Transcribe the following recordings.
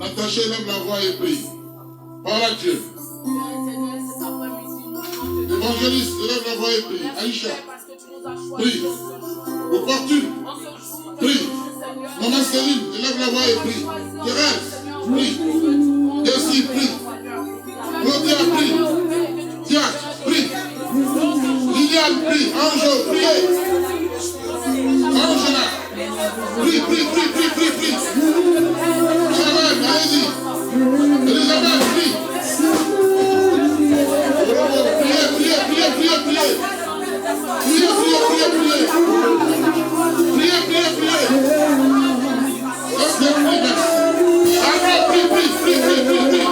Attachez, lève la voix et prie. Parle à Dieu. Évangéliste, lève la voix et prie. Aïcha, prie. Opportune, prie. Maman Céline, lève la voix et prie. Thérèse, prie. Desi, prie. Claudia, prie. Diac, prie. Liliane, prie. Ange, priez. Angela, prie, prie, prie, prie, prie, prie. Charlotte, allez-y. Elisabeth, prie. Priez, priez, priez, priez, priez. Priez, priez, priez, priez. Priez, priez, priez. Prie, prie, prie, prie, prie, prie.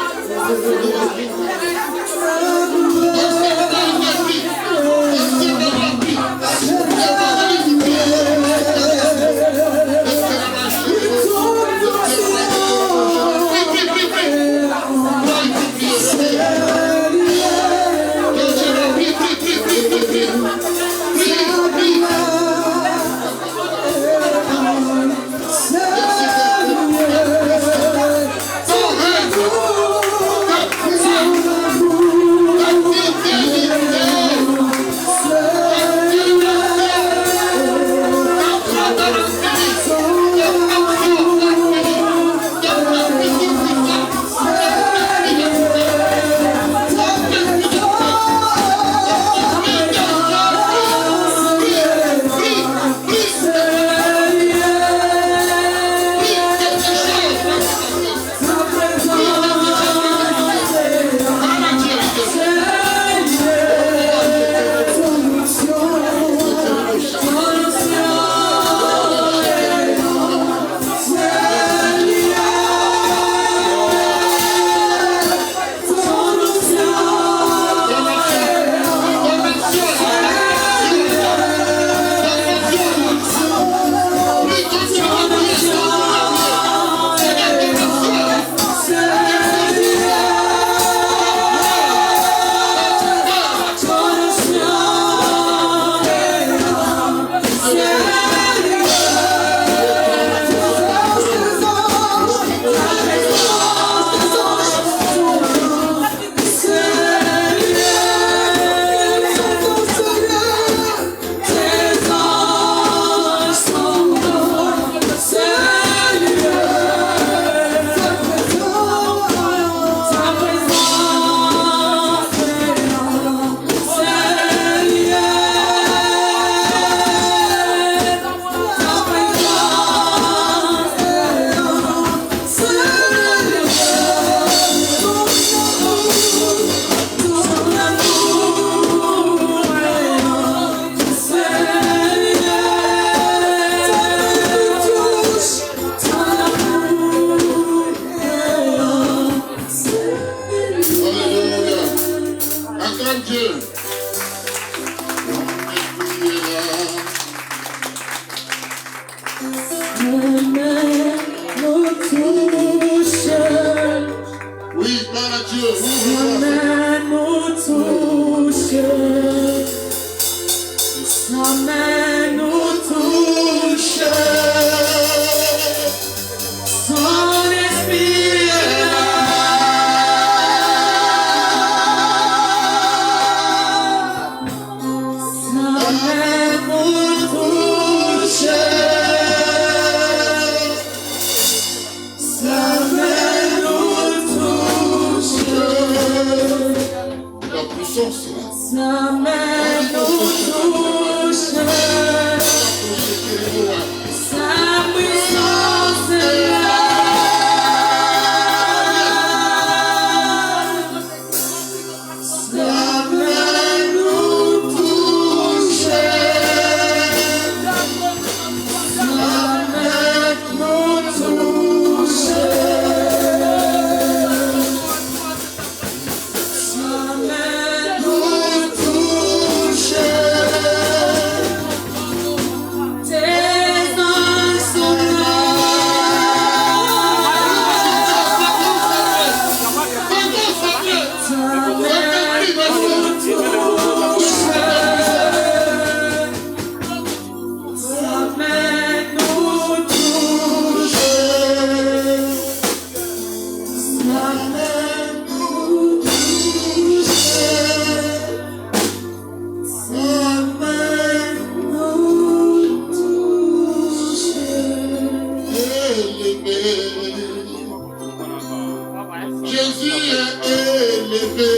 est élevé,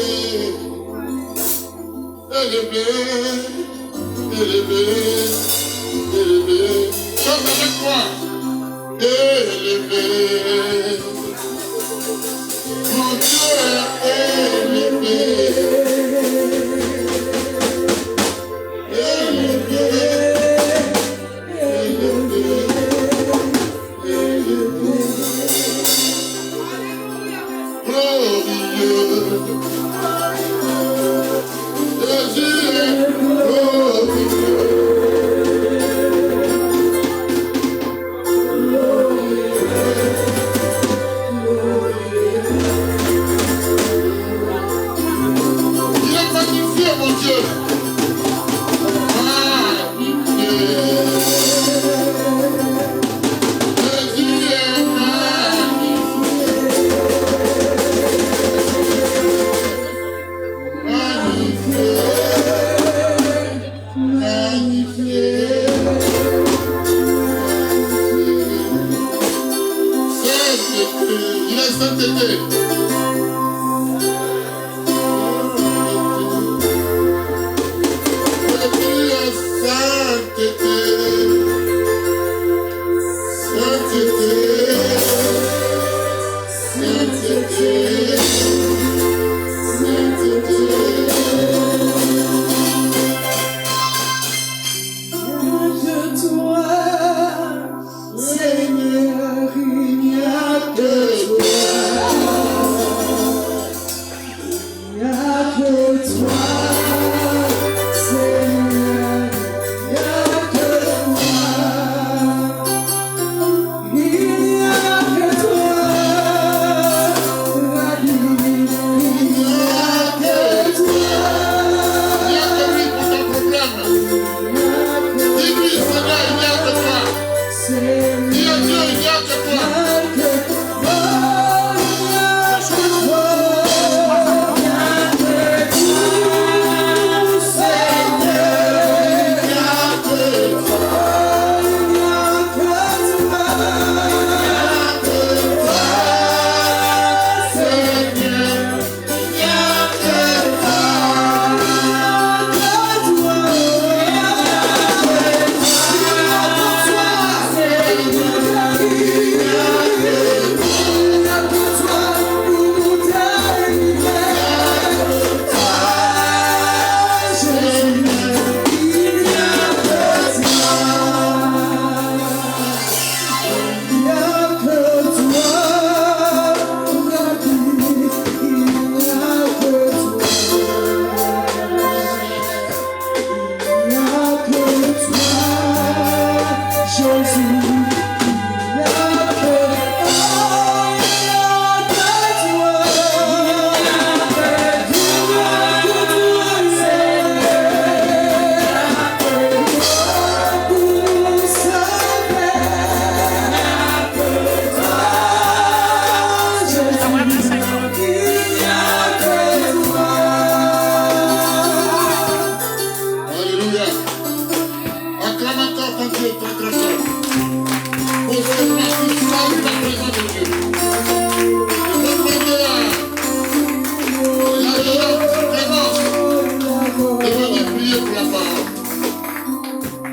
élevé, élevé, élevé. Chante avec moi. Élevé. Mon Dieu est élevé. Élevé. Élevé. Élevé. Glorieux. Jésus est glorieux.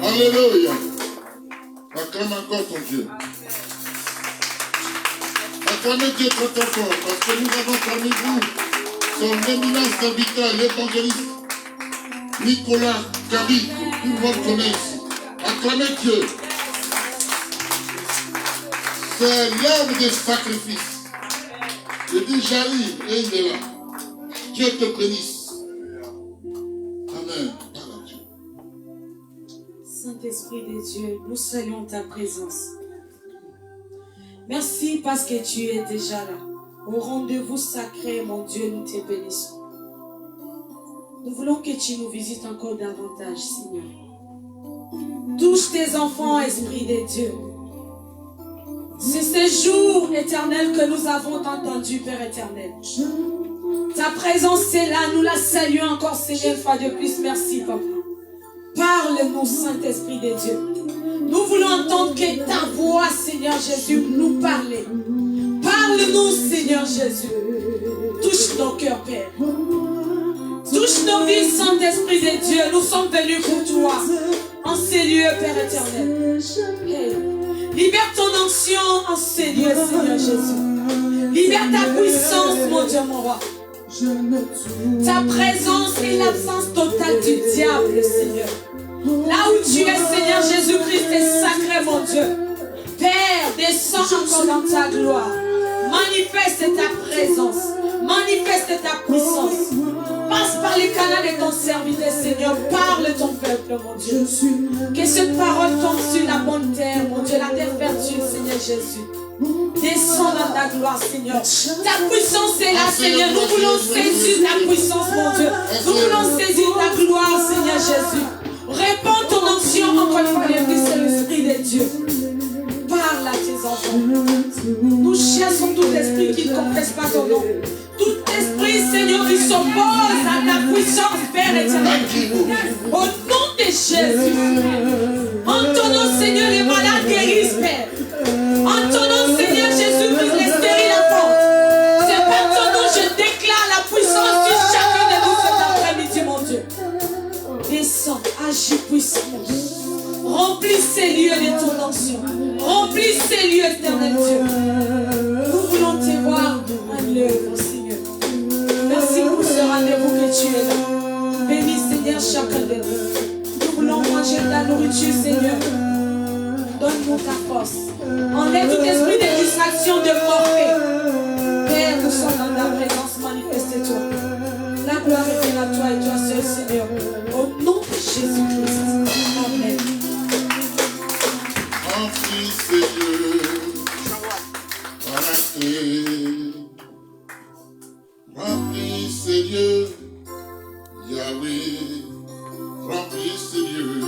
Alléluia. Acclame encore ton Dieu. Acclamez Dieu très fort, parce que nous avons parmi vous son éminent serviteur, l'évangéliste Nicolas Gabi, tout le monde connaît ici. Acclamez Dieu. C'est l'homme des sacrifices. Je dis j'arrive et il est là. Dieu te bénisse. Amen. Saint-Esprit de Dieu, nous saluons ta présence. Merci parce que tu es déjà là. Au rendez-vous sacré, mon Dieu, nous te bénissons. Nous voulons que tu nous visites encore davantage, Seigneur. Touche tes enfants, Esprit de Dieu. C'est ce jour éternel que nous avons entendu, Père éternel. Ta présence est là, nous la saluons encore, Seigneur, une fois de plus. Merci, Papa. Parle-nous, Saint-Esprit de Dieu. Nous voulons entendre que ta voix, Seigneur Jésus, nous parle. Parle-nous, Seigneur Jésus. Touche nos cœurs, Père. Touche nos vies, Saint-Esprit de Dieu. Nous sommes venus pour toi. En ces lieux, Père éternel. Hey. Libère ton onction en ces lieux, Seigneur Jésus. Libère ta puissance, mon Dieu, mon roi. Ta présence et l'absence totale du diable, Seigneur. Là où tu es, Seigneur Jésus-Christ, est sacré, mon Dieu. Père, descends encore dans ta gloire. Manifeste ta présence. Manifeste ta puissance. Passe par les canaux de ton serviteur, Seigneur. Parle ton peuple, mon Dieu. Que cette parole tombe sur la bonne terre, mon Dieu, la terre fertile, Seigneur Jésus. Descends dans ta gloire, Seigneur. Ta puissance est là, Seigneur. Nous voulons saisir ta puissance, mon Dieu. Nous voulons saisir ta gloire, Seigneur Jésus. Répands ton onction encore une fois, l'Esprit, c'est l'Esprit de Dieu. Parle à tes enfants. Nous chassons tout esprit qui ne confesse pas ton nom. Tout esprit, Seigneur, qui s'oppose à ta puissance, Père éternel. Au nom de Jésus. En ton nom, Seigneur, les malades guérissent, Père. En ton nom, Seigneur Jésus-Christ, les stériles apportent. C'est par ton nom, je déclare la puissance sur chacun de nous cet après-midi, mon Dieu. Descends, agis puissamment. Remplis ces lieux de ton onction. Remplis ces lieux, éternel Dieu. Nous voulons te voir en l'œuvre, Seigneur. Merci pour ce rendez-vous que tu es là. Bénis, Seigneur, chacun de nous. Nous voulons manger de la nourriture, Seigneur. Donne-nous ta force. Enlève tout esprit de distraction, de forfait. Père, nous sommes dans ta présence, manifeste-toi. La gloire est à toi et toi seul, Seigneur. Au nom de Jésus-Christ. Amen. Remplis ces lieux par la clé. Remplis ces lieux, Yahweh. Remplis ces lieux,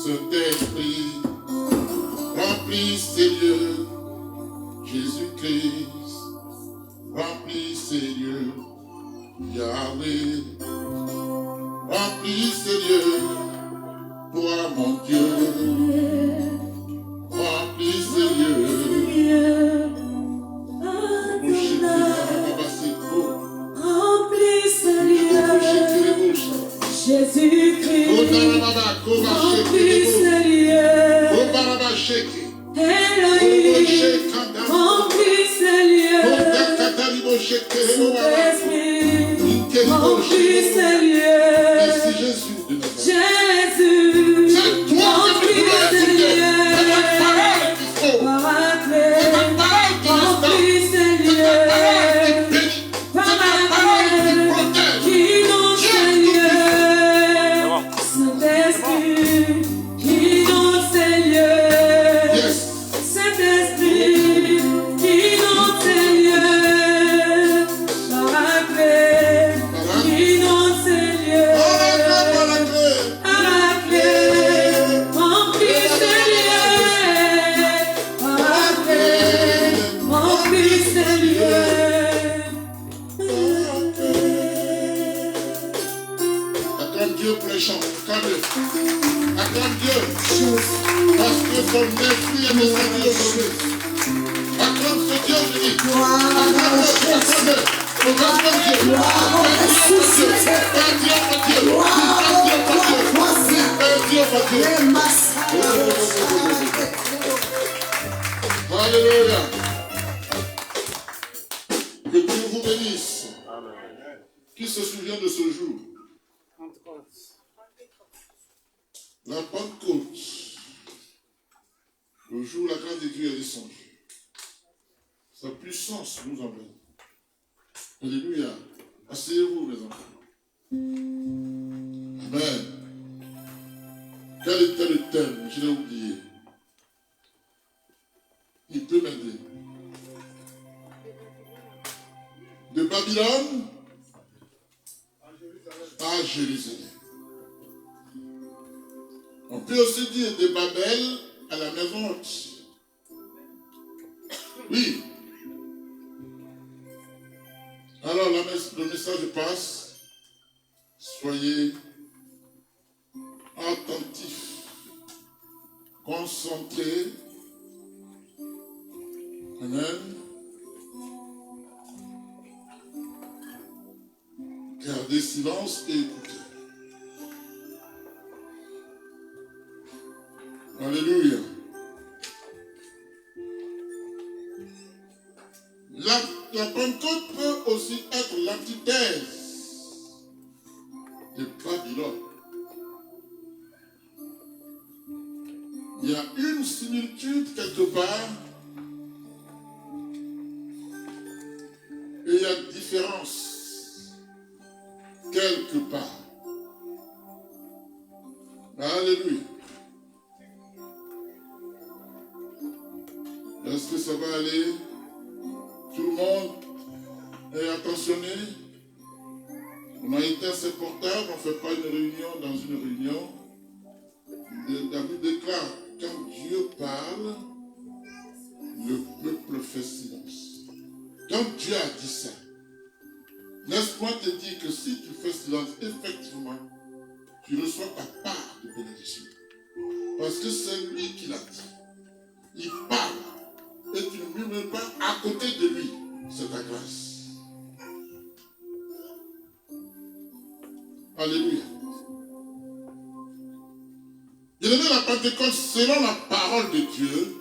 Saint-Esprit. Remplis ces lieux, Jésus-Christ. Remplis ces lieux, Yahweh. Remplis ces lieux, toi mon Dieu. Remplis ces lieux. Remplis ces lieux. Jésus-Christ. Remplis ces lieux. Elohim. Remplis ces lieux. Saint-Esprit. Remplis ces lieux. Merci Jésus. Jésus. C'est toi qui Remplis ces lieux. Remplis ces lieux. Qui dans ces lieux. Saint-Esprit. Qui dans ces lieux. Saint-Esprit. Qui dans ces lieux. Paraclet. Qui dans ces lieux. Paraclet. Remplis ces lieux. Paraclet. Remplis ces lieux. Acclame Dieu pour les chants. Acclame Dieu. Parce que son esprit est descendu aujourd'hui. Acclame ce Dieu, je dis. Acclame Dieu. Acclame Dieu. Alléluia. Que Dieu vous bénisse. Qui se souvient de ce jour? La Pentecôte. Le jour où la grâce de Dieu est descendue. Sa puissance nous emmène. Alléluia. Asseyez-vous, mes enfants. Amen. Quel était le thème? Je l'ai oublié. Il peut m'aider. De Babylone à Jérusalem. On peut aussi dire de Babel à la maison haute. Oui. Alors le message passe. Soyez attentifs, concentrés. Amen. Gardez silence et écoutez. Alléluia. La Pentecôte peut aussi être l'antithèse de Babylone. Il y a une similitude quelque part et il y a différence quelque part. Alléluia. Est-ce que ça va aller? Tout le monde est attentionné? On a éteint ses portables, on ne fait pas une réunion dans une réunion. David déclare, quand Dieu parle, le peuple fait silence. Quand Dieu a dit ça, laisse-moi te dire que si tu fais silence, effectivement, tu reçois ta part de bénédiction. Parce que c'est lui qui l'a dit. Il parle. Et tu ne murmures pas à côté de lui. C'est ta grâce. Alléluia. Bien-aimé, la Pentecôte, selon la parole de Dieu,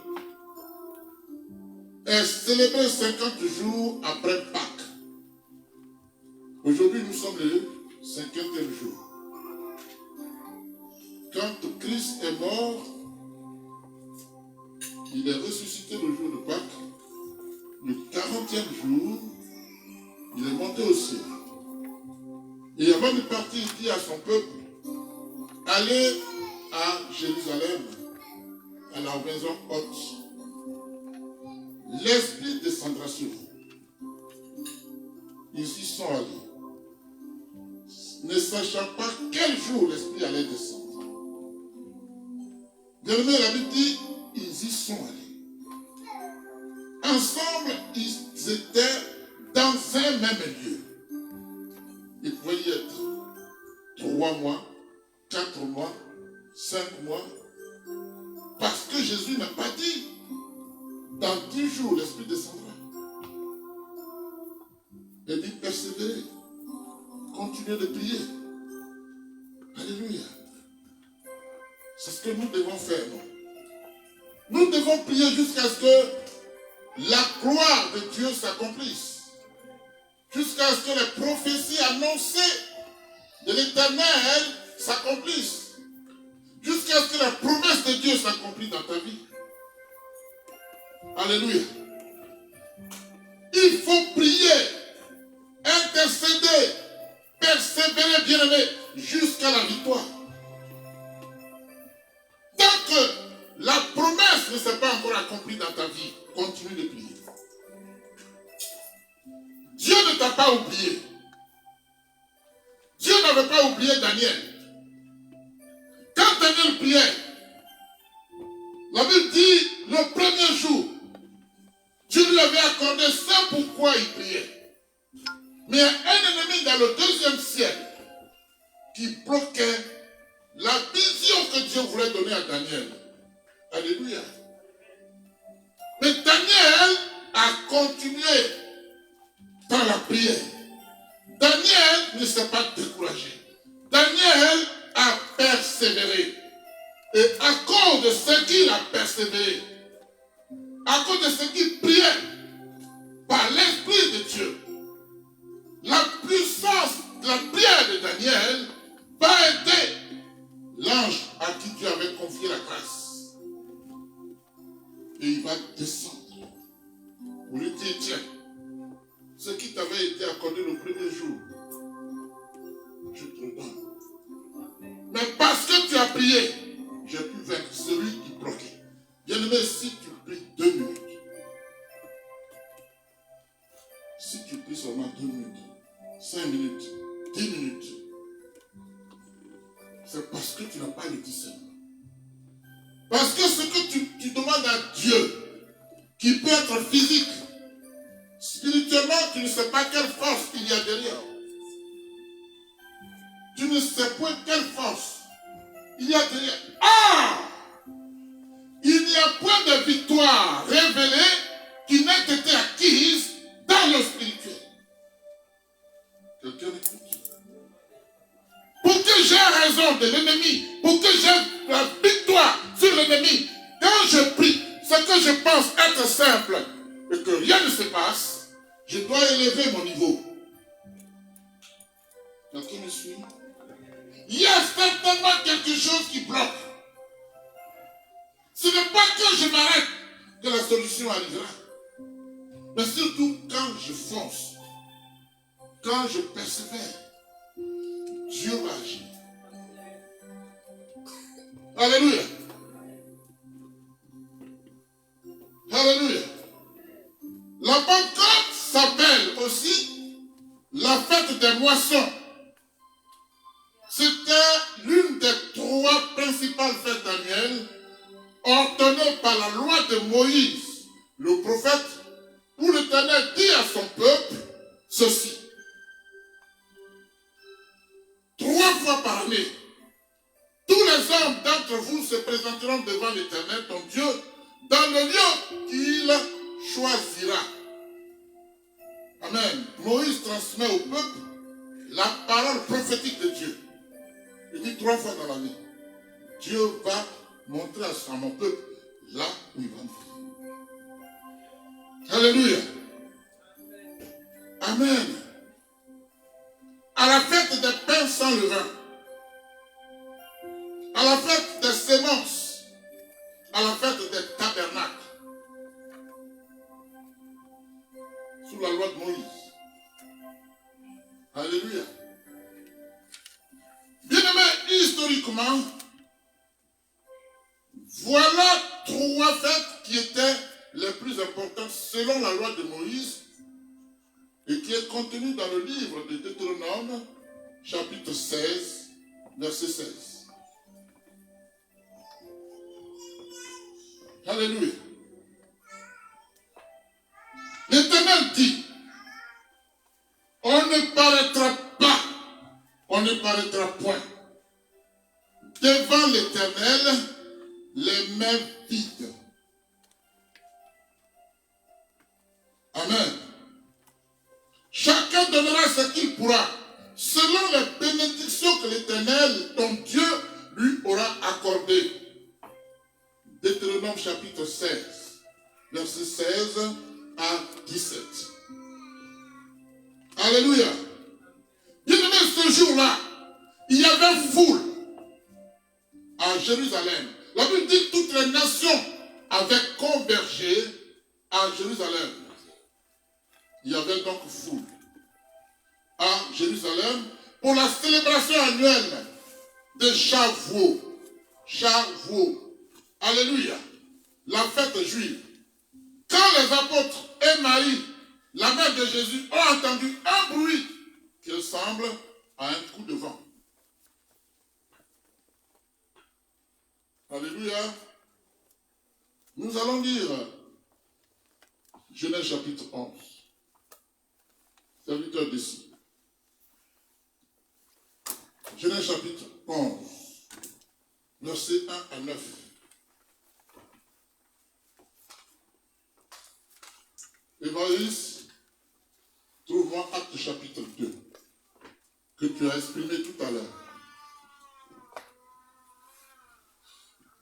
est célébrée 50 jours après Pâques. Aujourd'hui, nous sommes le 50e jour. Quand Christ est mort, il est ressuscité le jour de Pâques. Le 40e jour, il est monté au ciel. Et avant de partir, il dit à son peuple, allez à Jérusalem, à la maison haute. L'Esprit descendra sur vous. Ils y sont allés, ne sachant pas quel jour l'Esprit allait descendre. Bien-aimé, la Bible dit, ils y sont allés. Ensemble, ils étaient dans un même lieu. Il pouvait y être 3 mois, 4 mois, 5 mois. Parce que Jésus n'a pas dit, dans 10 jours, l'Esprit descendra. Il dit, persévérer, continuez de prier. Alléluia. C'est ce que nous devons faire. Nous devons prier jusqu'à ce que la gloire de Dieu s'accomplisse. Jusqu'à ce que les prophéties annoncées de l'Éternel s'accomplissent. Jusqu'à ce que la promesse de Dieu s'accomplisse dans ta vie. Alléluia. Il faut prier, intercéder, persévérer, bien-aimé, jusqu'à la victoire. Tant que la promesse ne s'est pas encore accomplie dans ta vie, continue de prier. Dieu ne t'a pas oublié. Dieu n'avait pas oublié Daniel. Quand Daniel priait, la Bible dit, le premier jour, Dieu lui avait accordé ça pourquoi il priait. Mais il y a un ennemi dans le 2e siècle qui bloquait la vision que Dieu voulait donner à Daniel. Alléluia. Mais Daniel a continué dans la prière. Daniel ne s'est pas découragé. Daniel a persévéré. Et à cause de ce qu'il a persévéré, à cause de ce qu'il priait, par l'Esprit de Dieu, la puissance de la prière de Daniel va aider l'ange à qui Dieu avait confié la grâce. Et il va descendre pour lui dire, tiens, ce qui t'avait été accordé le premier jour, je te le donne. Mais parce que tu as prié, j'ai pu vaincre celui qui bloquait. Bien-aimé, si tu pries 2 minutes, si tu pries seulement 2 minutes, 5 minutes, 10 minutes, c'est parce que tu n'as pas le discernement. Parce que ce que tu demandes à Dieu, qui peut être physique, spirituellement, tu ne sais pas quelle force il y a derrière. Tu ne sais pas quelle force il y a derrière. Ah! Il n'y a point de victoire révélée qui n'ait été acquise dans le spirituel. Quelqu'un écoute? dépasse, je dois élever mon niveau. Quelqu'un me suit? Il y a certainement quelque chose qui bloque. Ce n'est pas quand je m'arrête que la solution arrivera. Mais surtout quand je fonce, quand je persévère, Dieu va agir. Alléluia. Alléluia. La Pentecôte s'appelle aussi la fête des moissons. C'était l'une des 3 principales fêtes annuelles ordonnées par la loi de Moïse, le prophète, où l'Éternel dit à son peuple ceci. 3 fois par année, tous les hommes d'entre vous se présenteront devant l'Éternel, ton Dieu, dans le lieu qu'il choisira. Amen. Moïse transmet au peuple la parole prophétique de Dieu. Il dit 3 fois dans l'année. Dieu va montrer à mon peuple là où il va me. Alléluia. Amen. À la fête des pains sans levain, à la fête des semences, à la fête des tabernacles, sous la loi de Moïse. Alléluia. Bien-aimés, historiquement, voilà 3 fêtes qui étaient les plus importantes selon la loi de Moïse et qui est contenue dans le livre de Deutéronome, chapitre 16, verset 16. Alléluia. L'Éternel dit, on ne paraîtra pas, on ne paraîtra point devant l'Éternel les mains vides. Amen. Chacun donnera ce qu'il pourra, selon les bénédictions que l'Éternel, ton Dieu, lui aura accordées. Deutéronome chapitre 16, verset 16 à 17. Alléluia. Bien-aimé, ce jour-là, il y avait foule à Jérusalem. La Bible dit que toutes les nations avaient convergé à Jérusalem. Il y avait donc foule à Jérusalem pour la célébration annuelle de Shavuot. Shavuot. Alléluia. La fête juive. Quand les apôtres et Marie, la mère de Jésus, ont entendu un bruit qui ressemble à un coup de vent. Alléluia. Nous allons lire Genèse chapitre 11. Serviteur d'ici. Genèse chapitre 11, versets 1 à 9. Évariste, trouve-moi Acte chapitre 2, que tu as exprimé tout à l'heure.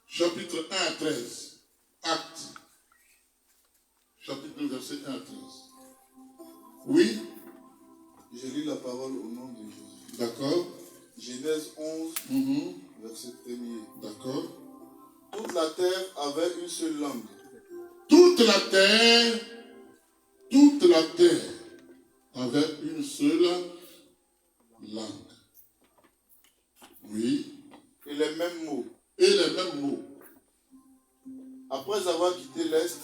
Chapitre 1 à 13. Acte. Chapitre 2, verset 1 à 13. Oui. Je lis la parole au nom de Jésus. D'accord. Genèse 11, verset 1er. D'accord. Toute la terre avait une seule langue. Toute la terre avait une seule langue. Oui. Et les mêmes mots. Et les mêmes mots. Après avoir quitté l'Est,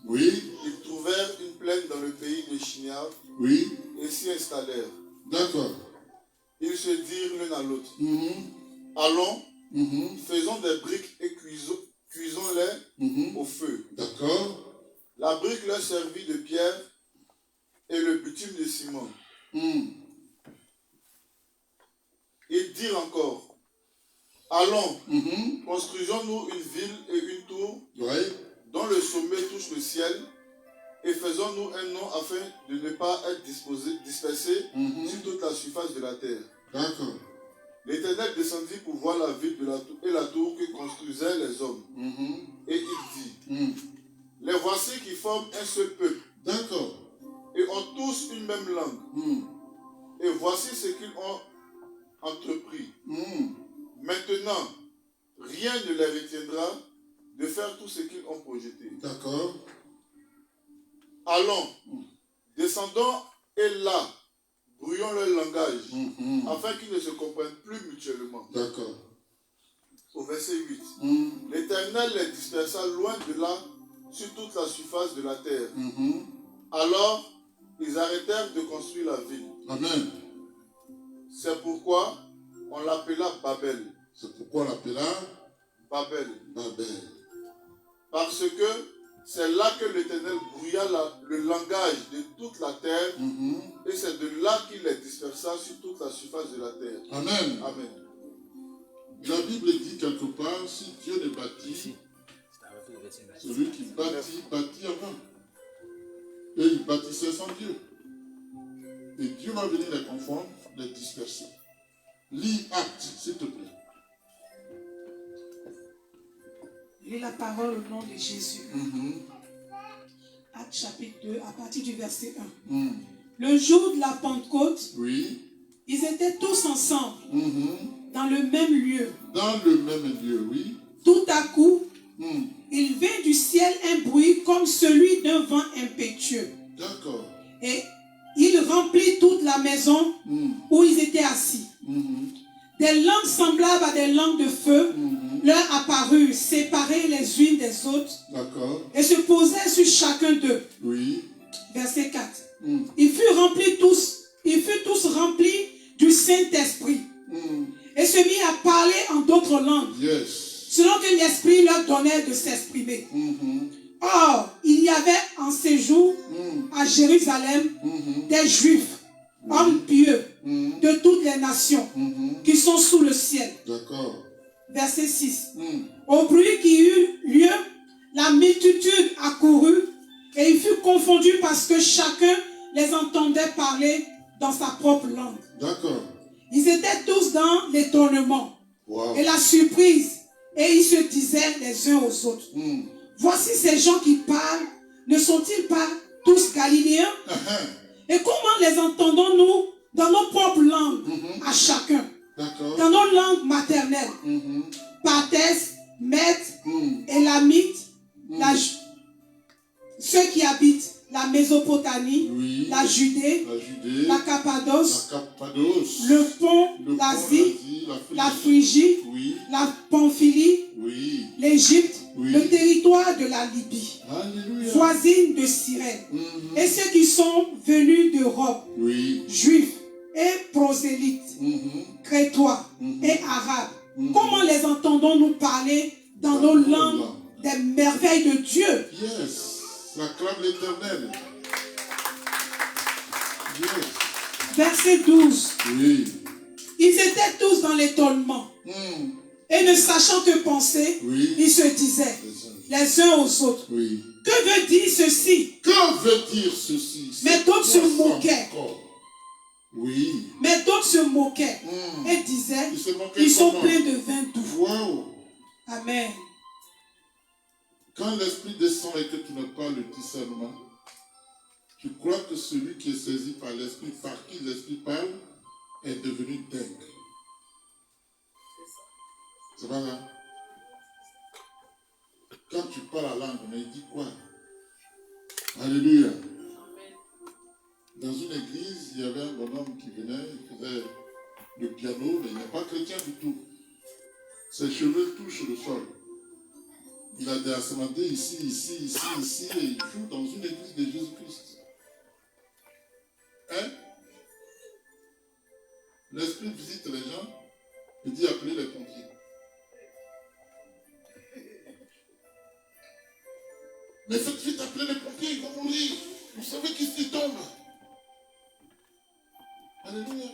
Oui. ils trouvèrent une plaine dans le pays de Shinar Oui. et s'y installèrent. D'accord. Ils se dirent l'un à l'autre. Allons, faisons des briques et cuisons-les au feu. D'accord. La brique leur servit de pierre et le bitume de ciment. Ils dirent encore, allons, construisons-nous une ville et une tour dont le sommet touche le ciel et faisons-nous un nom afin de ne pas être dispersés sur toute la surface de la terre. D'accord. L'Éternel descendit pour voir la ville et la tour que construisaient les hommes. Et il dit, les voici qui forment un seul peuple. D'accord. et ont tous une même langue. Et voici ce qu'ils ont entrepris. Maintenant, rien ne les retiendra de faire tout ce qu'ils ont projeté. D'accord. Allons, descendons et là, brouillons leur langage, afin qu'ils ne se comprennent plus mutuellement. D'accord. Au verset 8. L'Éternel les dispersa loin de là, sur toute la surface de la terre. Alors, ils arrêtèrent de construire la ville. Amen. C'est pourquoi on l'appela Babel. C'est pourquoi on l'appela Babel. Babel. Parce que c'est là que l'Éternel brouilla le langage de toute la terre, et c'est de là qu'il les dispersa sur toute la surface de la terre. Amen. Amen. La Bible dit quelque part, si Dieu ne bâtit, celui qui bâtit, bâtit avant. Et il bâtissait sans Dieu. Et Dieu va venir les confondre, les disperser. Lis Actes, s'il te plaît. Lis la parole au nom de Jésus. Actes chapitre 2, à partir du verset 1. Le jour de la Pentecôte, Oui. ils étaient tous ensemble, dans le même lieu. Dans le même lieu, oui. Tout à coup, il vint du ciel un bruit comme celui d'un vent impétueux. D'accord. Et il remplit toute la maison où ils étaient assis. Des langues semblables à des langues de feu leur apparurent, séparées les unes des autres, D'accord. et se posaient sur chacun d'eux. Oui. Verset 4. Ils furent tous remplis du Saint-Esprit et se mirent à parler en d'autres langues, Yes. selon que l'Esprit leur donnait de s'exprimer. Or, il y avait en séjour à Jérusalem des Juifs, hommes pieux de toutes les nations qui sont sous le ciel. D'accord. Verset 6. Au bruit qui eut lieu, la multitude accourut et il fut confondu parce que chacun les entendait parler dans sa propre langue. D'accord. Ils étaient tous dans l'étonnement et la surprise, et ils se disaient les uns aux autres: voici ces gens qui parlent, ne sont-ils pas tous galiléens? Et comment les entendons-nous dans nos propres langues à chacun, dans nos langues maternelles? Parthès, Mèdes, Élamites, ceux qui habitent la Mésopotamie, la Judée, la Cappadoce, le Pont, l'Asie, la Phrygie, la Pamphylie, l'Égypte, le territoire de la Libye, voisine de Cyrène, et ceux qui sont venus d'Europe, juifs et prosélytes, crétois et arabes. Comment les entendons-nous parler dans nos langues des merveilles de Dieu? Yes. Acclame l'Éternel. Yes. Verset 12. Oui. Ils étaient tous dans l'étonnement. Et ne sachant que penser, ils se disaient les uns aux autres: que veut dire ceci? Que veut dire ceci? Mais d'autres se moquaient. Oui. Mais d'autres se moquaient et disaient: ils sont pleins de vin doux. Wow. Amen. Quand l'Esprit descend et que tu n'as pas le discernement, tu crois que celui qui est saisi par l'Esprit, par qui l'Esprit parle, est devenu dingue. C'est pas ça? Quand tu parles la langue, mais il dit quoi? Alléluia. Dans une église, il y avait un bonhomme qui venait, il faisait le piano, mais il n'est pas chrétien du tout. Ses cheveux touchent le sol. Il a des assemblées ici, et il joue dans une église de Jésus-Christ. Hein? L'Esprit visite les gens et dit: appelez les pompiers. Mais faites vite appeler les pompiers, ils vont mourir. Vous savez qu'ils tombent. Alléluia.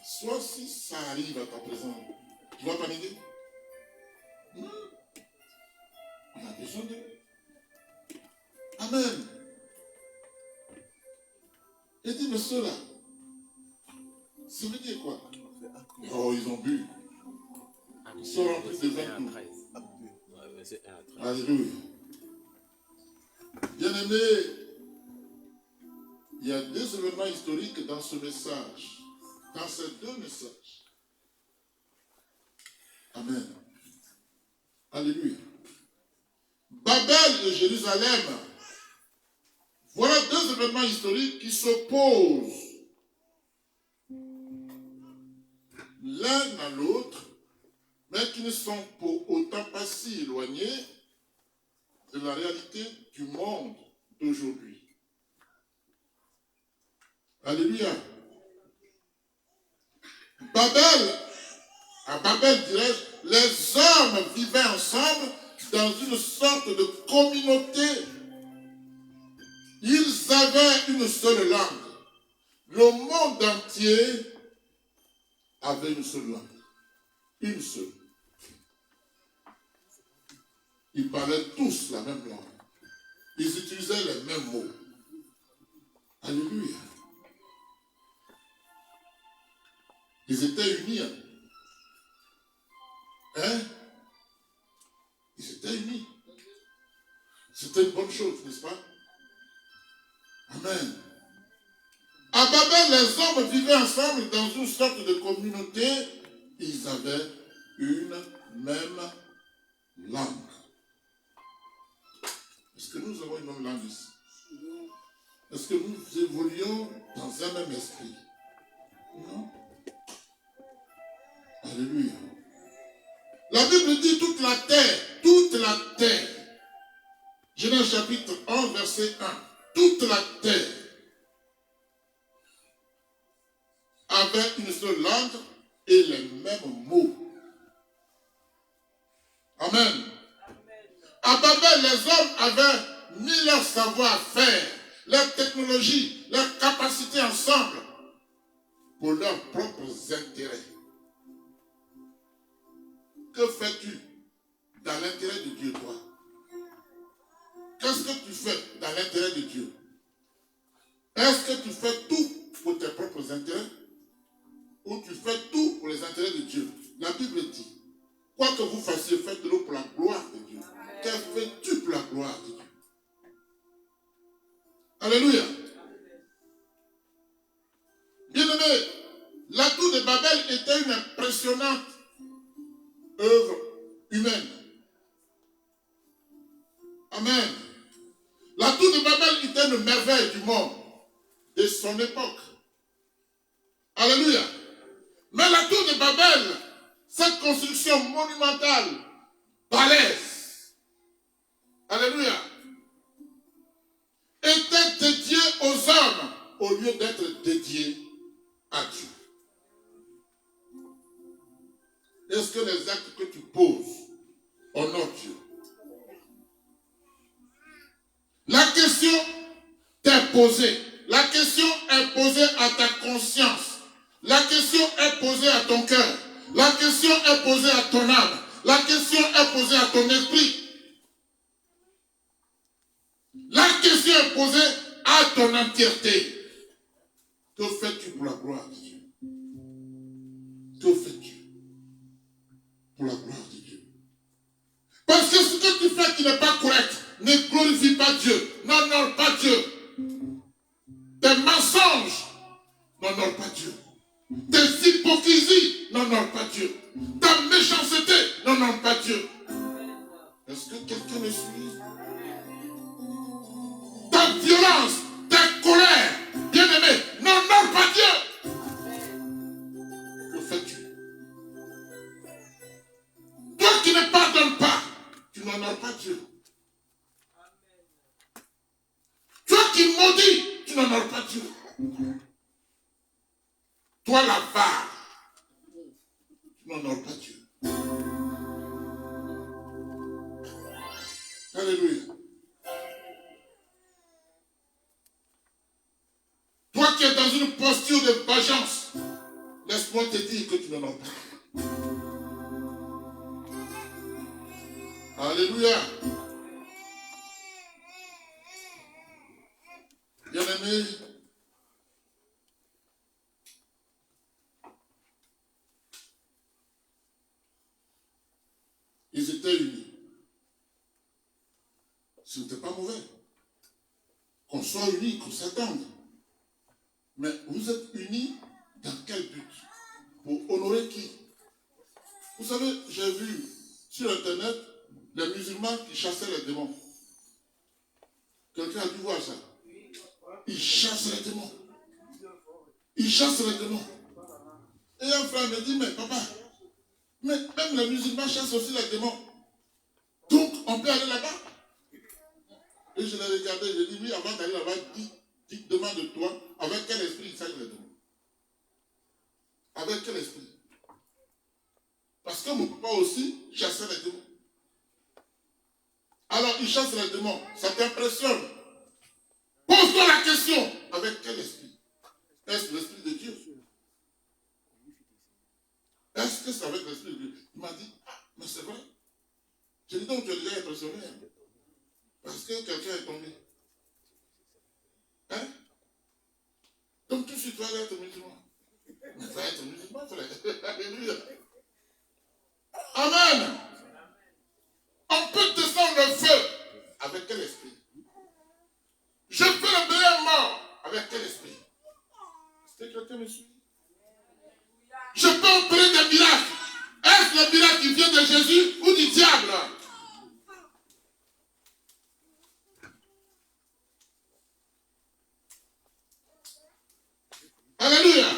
Soit si ça arrive à ta présence, tu vas paniquer? Non. On a besoin d'eux. Amen. Et dis, mais ceux-là, ça veut dire quoi? Oh, ils ont bu. Ils sont remplis de vin doux. Alléluia. Bien-aimés, il y a deux événements historiques dans ce message, dans ces deux messages. Amen. Alléluia. Babel et Jérusalem, voilà deux événements historiques qui s'opposent l'un à l'autre, mais qui ne sont pour autant pas si éloignés de la réalité du monde d'aujourd'hui. Alléluia. À Babel, dirais-je, les hommes vivaient ensemble dans une sorte de communauté. Ils avaient une seule langue. Le monde entier avait une seule langue. Une seule. Ils parlaient tous la même langue. Ils utilisaient les mêmes mots. Alléluia. Ils étaient unis. Hein? Ils étaient unis. C'était une bonne chose, n'est-ce pas? Amen. À Babel, les hommes vivaient ensemble dans une sorte de communauté. Ils avaient une même langue. Est-ce que nous avons une même langue ici? Est-ce que nous évoluons dans un même esprit? Non. Alléluia. La Bible dit toute la terre. Genèse chapitre 1, verset 1. Toute la terre avait une seule langue et les mêmes mots. Amen. À Babel, les hommes avaient mis leur savoir-faire, leur technologie, leur capacité ensemble pour leurs propres intérêts. Que fais-tu dans l'intérêt de Dieu, toi? Qu'est-ce que tu fais dans l'intérêt de Dieu? Est-ce que tu fais tout pour tes propres intérêts? Ou tu fais tout pour les intérêts de Dieu? La Bible dit, quoi que vous fassiez, faites-le pour la gloire de Dieu. Que fais-tu pour la gloire de Dieu? Alléluia. Bien-aimé, la tour de Babel était une impressionnante œuvre humaine. Amen. La tour de Babel était une merveille du monde de son époque. Alléluia. Mais la tour de Babel, cette construction monumentale, balèze, alléluia, était dédiée aux hommes au lieu d'être dédiée à Dieu. Est-ce que les actes que tu poses honorent Dieu? La question t'est posée. La question est posée à ta conscience. La question est posée à ton cœur. La question est posée à ton âme. La question est posée à ton esprit. La question est posée à ton entièreté. Que fais-tu pour la gloire de Dieu? Que fais-tu pour la gloire de Dieu? Parce que ce que tu fais qui n'est pas correct ne glorifie pas Dieu, n'honore pas Dieu. Tes mensonges n'honorent pas Dieu. Tes hypocrisies n'honorent pas Dieu. Ta méchanceté n'honore pas Dieu. Est-ce que quelqu'un me suit? Ta violence, ta colère, bien-aimé, n'honore pas Dieu. Que fais-tu? Toi qui ne pardonnes pas, tu n'honores pas Dieu. Toi qui maudis, tu n'honores pas Dieu. Toi l'avare, tu n'honores pas Dieu. Alléluia. Toi qui es dans une posture de vengeance, laisse-moi te dire que tu n'honores pas. Alléluia. Bien-aimé, ils étaient unis. Ce n'était pas mauvais. soit unis, qu'on s'attende. Mais vous êtes unis dans quel but? Pour honorer qui? Vous savez, j'ai vu sur Internet les musulmans qui chassaient les démons. Quelqu'un a dû voir ça. Ils chassent les démons. Ils chassent les démons. Et un frère me dit, mais papa, mais même les musulmans chassent aussi les démons. Donc, on peut aller là-bas? Et je l'ai regardé, je dis, oui, avant d'aller là-bas, demande-toi, avec quel esprit il s'agit les démons? Avec quel esprit? Parce que mon papa aussi chassait les démons. Alors, il chasse les démons. Ça t'impressionne? Pose-toi la question. Avec quel esprit? Est-ce l'esprit de Dieu? Est-ce que c'est avec l'esprit de Dieu? Il m'a dit, ah, mais c'est vrai. Je dis donc, tu es déjà impressionné. Hein? Parce que quelqu'un est tombé. Hein? Donc, tout de suite, tu vas être musulman. Mais tu vas être musulman, frère. Alléluia. Amen. On peut descendre le feu. Avec quel esprit? Je peux le meilleur mort. Avec quel esprit? Est-ce que quelqu'un me suit? Je peux opérer des miracles. Est-ce le miracle qui vient de Jésus ou du diable? Alléluia.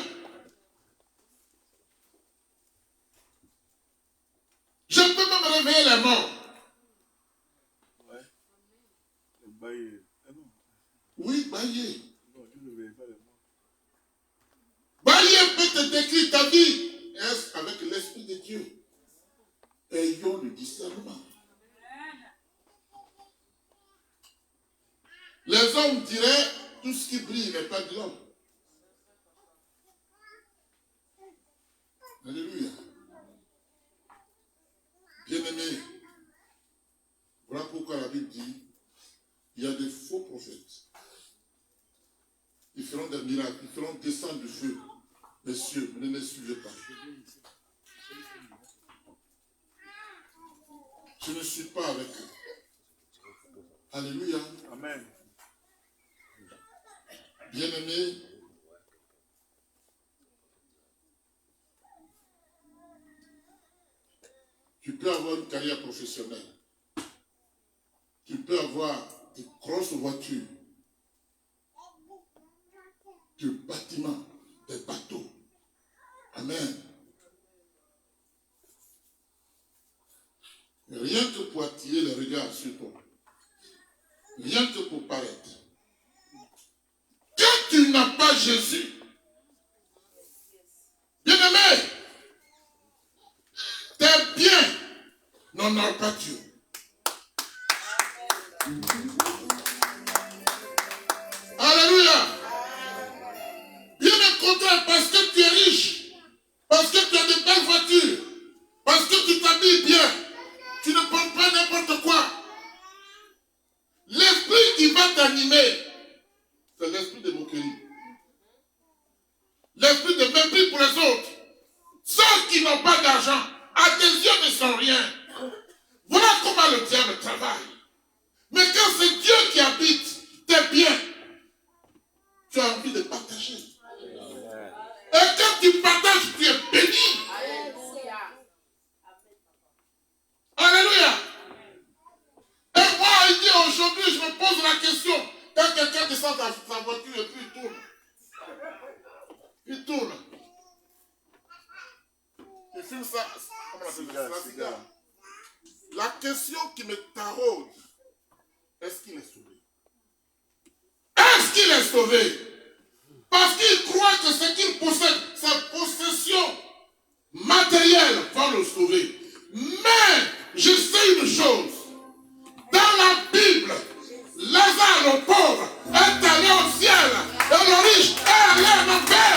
Je peux même réveiller les morts. Ouais. Bailler. Ah non. Oui, bailler. Non, je ne réveille pas les morts. Bailler peut te décrire ta vie. Est-ce avec l'Esprit de Dieu? Ayons le discernement. Les hommes diraient tout ce qui brille n'est pas de l'homme. Alléluia. Bien-aimés, voilà pourquoi la Bible dit il y a des faux prophètes. Ils feront des miracles, ils feront descendre du feu. Messieurs, ne me suivez pas. Je ne suis pas avec eux. Alléluia. Amen. Bien-aimés, tu peux avoir une carrière professionnelle. Tu peux avoir des grosses voitures, des bâtiments, des bateaux. Amen. Rien que pour attirer le regard sur toi. Rien que pour paraître. Quand tu n'as pas Jésus, bien-aimé, tes biens n'honorent pas Dieu. Alléluia. Bien au contraire, parce que tu es riche, parce que tu as de belles voitures, parce que tu t'habilles bien, tu ne portes pas n'importe quoi. L'esprit qui va t'animer, c'est l'esprit de moquerie. L'esprit de mépris pour les autres. Ceux qui n'ont pas d'argent, à tes yeux ne sont rien. Voilà comment le diable travaille. Mais quand c'est Dieu qui habite tes biens, tu as envie de partager. Et quand tu partages, tu es béni. Alléluia. Et moi, il dit aujourd'hui, je me pose la question. Quand quelqu'un descend dans sa voiture et puis il tourne. Il tourne. Il filme ça. Comment on appelle ça? Cigare. La question qui me taraude, est-ce qu'il est sauvé? Est-ce qu'il est sauvé? Parce qu'il croit que ce qu'il possède, sa possession matérielle va le sauver. Mais je sais une chose. Dans la Bible, Lazare, le pauvre, est allé au ciel et le riche est allé en enfer.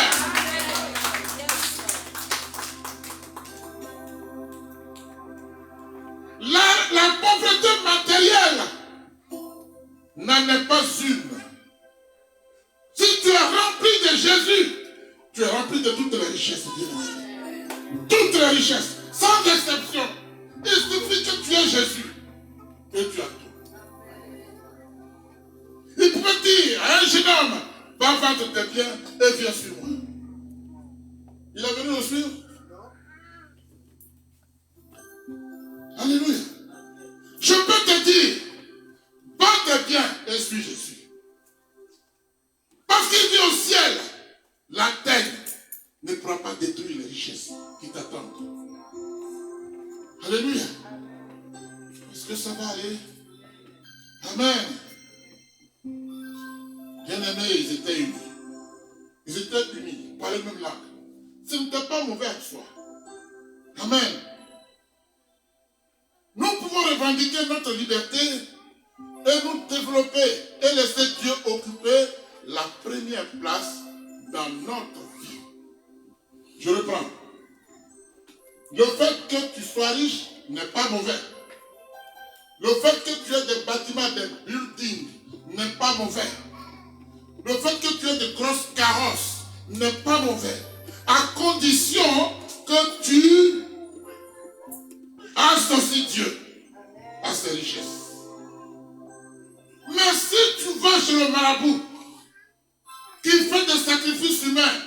La pauvreté matérielle n'en est pas une. Si tu es rempli de Jésus, tu es rempli de toutes les richesses. Toutes les richesses, sans exception. Il suffit que tu aies Jésus et tu as tout. Il peut dire à va vendre tes biens et viens sur moi. Il est venu le suivre? Alléluia. Je peux te dire, vends tes biens et suis Jésus. Parce qu'il dit au ciel, la terre ne pourra pas détruire les richesses qui t'attendent. Alléluia. Est-ce que ça va aller? Amen. Bien-aimés, ils étaient unis. Ils étaient unis par le même langue. Ce n'était pas mauvais en soi. Amen. Nous pouvons revendiquer notre liberté et nous développer et laisser Dieu occuper la première place dans notre vie. Je reprends. Le fait que tu sois riche n'est pas mauvais. Le fait que tu aies des bâtiments, des buildings n'est pas mauvais. Le fait que tu aies de grosses carrosses n'est pas mauvais. À condition que tu associes Dieu à ses richesses. Mais si tu vas chez le marabout qui fait des sacrifices humains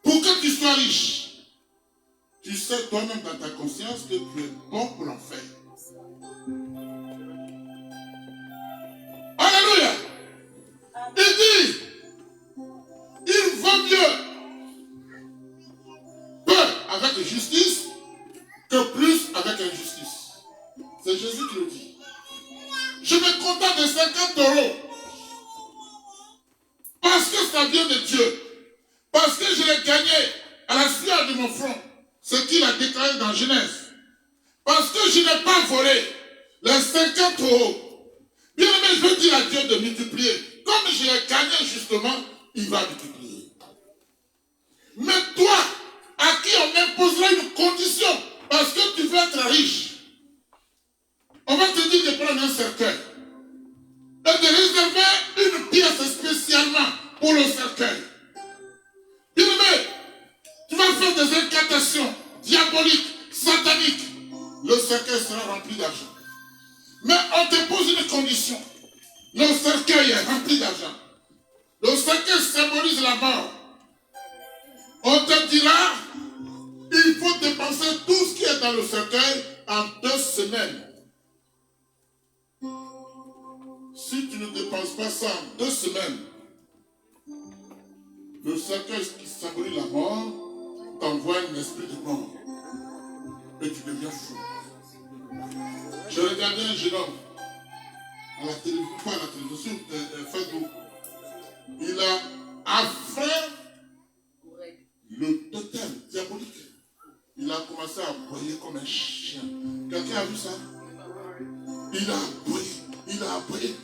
pour que tu sois riche, tu sais toi-même dans ta conscience que tu es bon pour en faire. Alléluia. Il dit, il vaut mieux peu avec justice que plus avec injustice. C'est Jésus qui le dit. Je me contente de 50 € parce que ça vient de Dieu. Parce que je l'ai gagné à la sueur de mon front. Ce qu'il a déclaré dans Genèse. Parce que je n'ai pas volé les 50 €. Bien aimé, je veux dire à Dieu de multiplier. Comme je l'ai gagné justement, il va multiplier. Mais toi, à qui on imposera une condition, parce que tu veux être riche, on va te dire de prendre un cercueil et de réserver une pièce spécialement pour le cercueil. Bien aimé, tu vas faire des incantations diaboliques, sataniques. Le cercueil sera rempli d'argent. Mais on te pose une condition. Le cercueil est rempli d'argent. Le cercueil symbolise la mort. On te dira, il faut dépenser tout ce qui est dans le cercueil en 2 semaines. Si tu ne dépenses pas ça en 2 semaines, le cercueil qui symbolise la mort t'envoie un esprit de mort. Et tu deviens fou. Je regardais un jeune homme à la télévision, pas à la télévision, Facebook. Il a affreint le totem diabolique. Il a commencé à aboyer comme un chien. Quelqu'un a vu ça? Il a aboyé. Il a aboyé.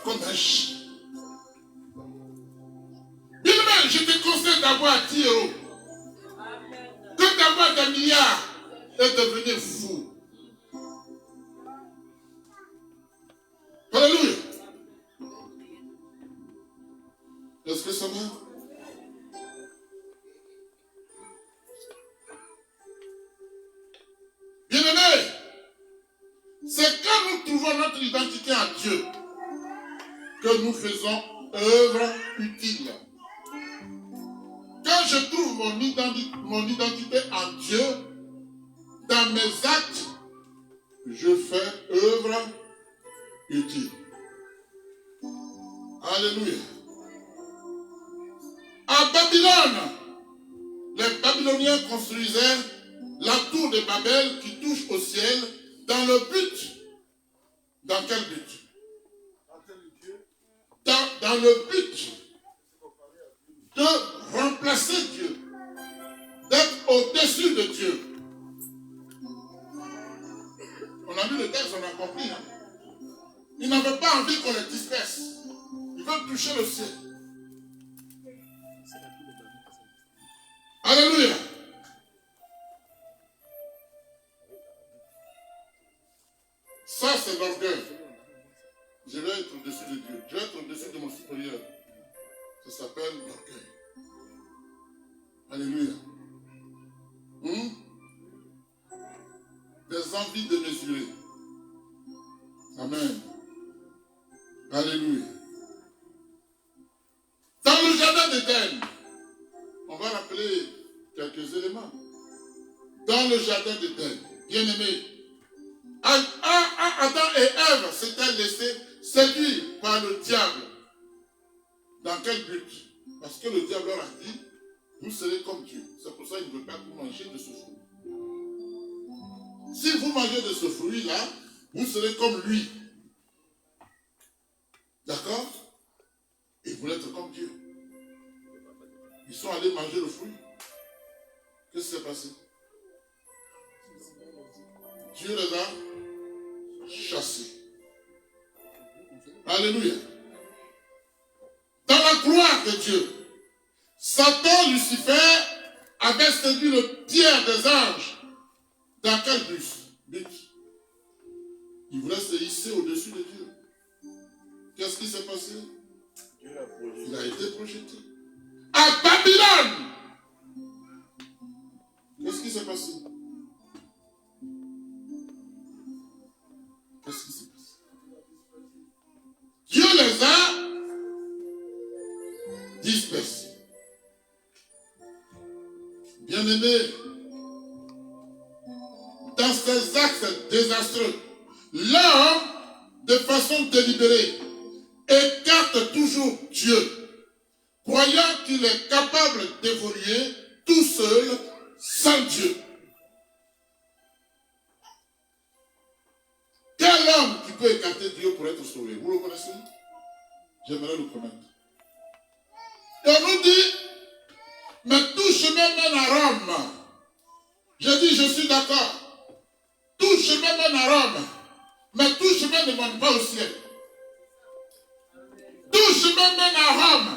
Comme un chien. Bien aimé, je te conseille d'avoir 10 € que d'avoir des milliards et devenir fou. Alléluia. Est-ce que ça va? Bien-aimé, c'est quand nous trouvons notre identité en Dieu que nous faisons œuvre utile. Quand je trouve mon identité en Dieu, dans mes actes, je fais œuvre utile. Alléluia. À Babylone, les Babyloniens construisaient la tour de Babel qui touche au ciel dans le but. Dans quel but? Dans le but de remplacer Dieu, d'être au-dessus de Dieu. On a lu le texte, on a compris. Ils n'avaient pas envie qu'on les disperse. Ils veulent toucher le ciel. Alléluia. Ça, c'est l'orgueil. Je vais être au-dessus de Dieu. Je vais être au-dessus de mon supérieur. Ça s'appelle l'orgueil. Alléluia. Des envies de mesurer. Amen. Alléluia. Dans le jardin d'Éden, on va rappeler quelques éléments. Dans le jardin d'Éden, bien-aimé, Adam et Ève s'étaient laissés séduire par le diable. Dans quel but? Parce que le diable leur a dit, vous serez comme Dieu. C'est pour ça qu'il ne veut pas que vous mangez de ce fruit. Si vous mangez de ce fruit-là, vous serez comme lui. D'accord? Et vous êtes comme Dieu. Ils sont allés manger le fruit. Qu'est-ce qui s'est passé? Dieu les a chassés. Alléluia. Dans la gloire de Dieu, Satan, Lucifer, avait séduit le tiers des anges. Dans quel but? Il voulait se hisser au-dessus de Dieu. Qu'est-ce qui s'est passé? Il a été projeté. À Babylone! Qu'est-ce qui s'est passé? Qu'est-ce qui s'est passé? Dieu les a dispersés. Bien-aimés, dans ces actes désastreux, l'homme, de façon délibérée, écarte toujours Dieu, croyant qu'il est capable d'évoluer tout seul, sans Dieu. Quel homme qui peut écarter Dieu pour être sauvé? Vous le connaissez? J'aimerais le connaître. Et on nous dit, mais tout chemin mène à Rome. Je dis, je suis d'accord. Tout chemin mène à Rome. Mais tout chemin ne mène pas au ciel. Tout chemin mène à Rome,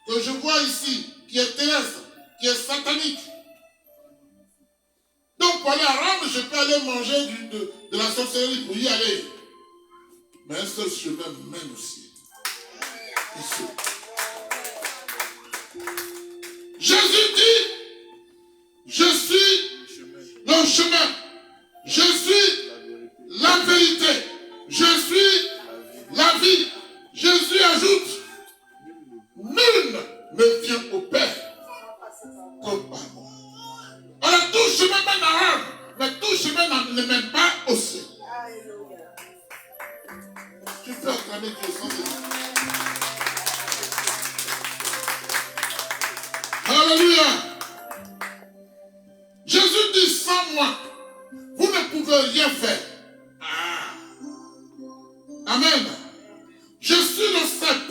que je vois ici, qui est terrestre, qui est satanique. Donc pour aller à Rome, je peux aller manger de la sorcellerie pour y aller. Mais un seul chemin mène au ciel. Ici. Jésus dit, je suis le chemin, je suis la vérité, je suis la vie. Jésus ajoute, nul ne vient au Père comme par moi. Alors tout chemin mène à Rome, mais tout chemin ne mène pas au ciel. Tu peux acclamer Dieu sans Dieu. Alléluia. Jésus dit, sans moi, vous ne pouvez rien faire. Ah. Amen. Je suis le cep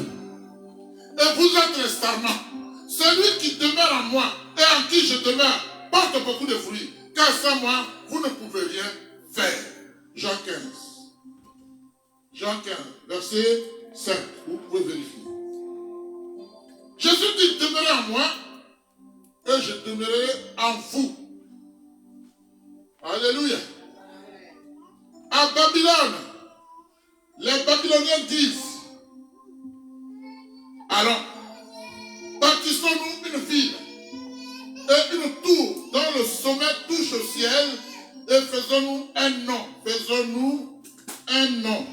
et vous êtes les sarments. Celui qui demeure en moi et en qui je demeure porte beaucoup de fruits. Car sans moi, vous ne pouvez rien faire. Jean 15. Jean 15, verset 5. Vous pouvez vérifier. Jésus dit, demeurez en moi et je demeurerai en vous. Alléluia. À Babylone, les Babyloniens disent, alors, bâtissons-nous une ville et une tour dont le sommet touche au ciel et faisons-nous un nom. Faisons-nous un nom.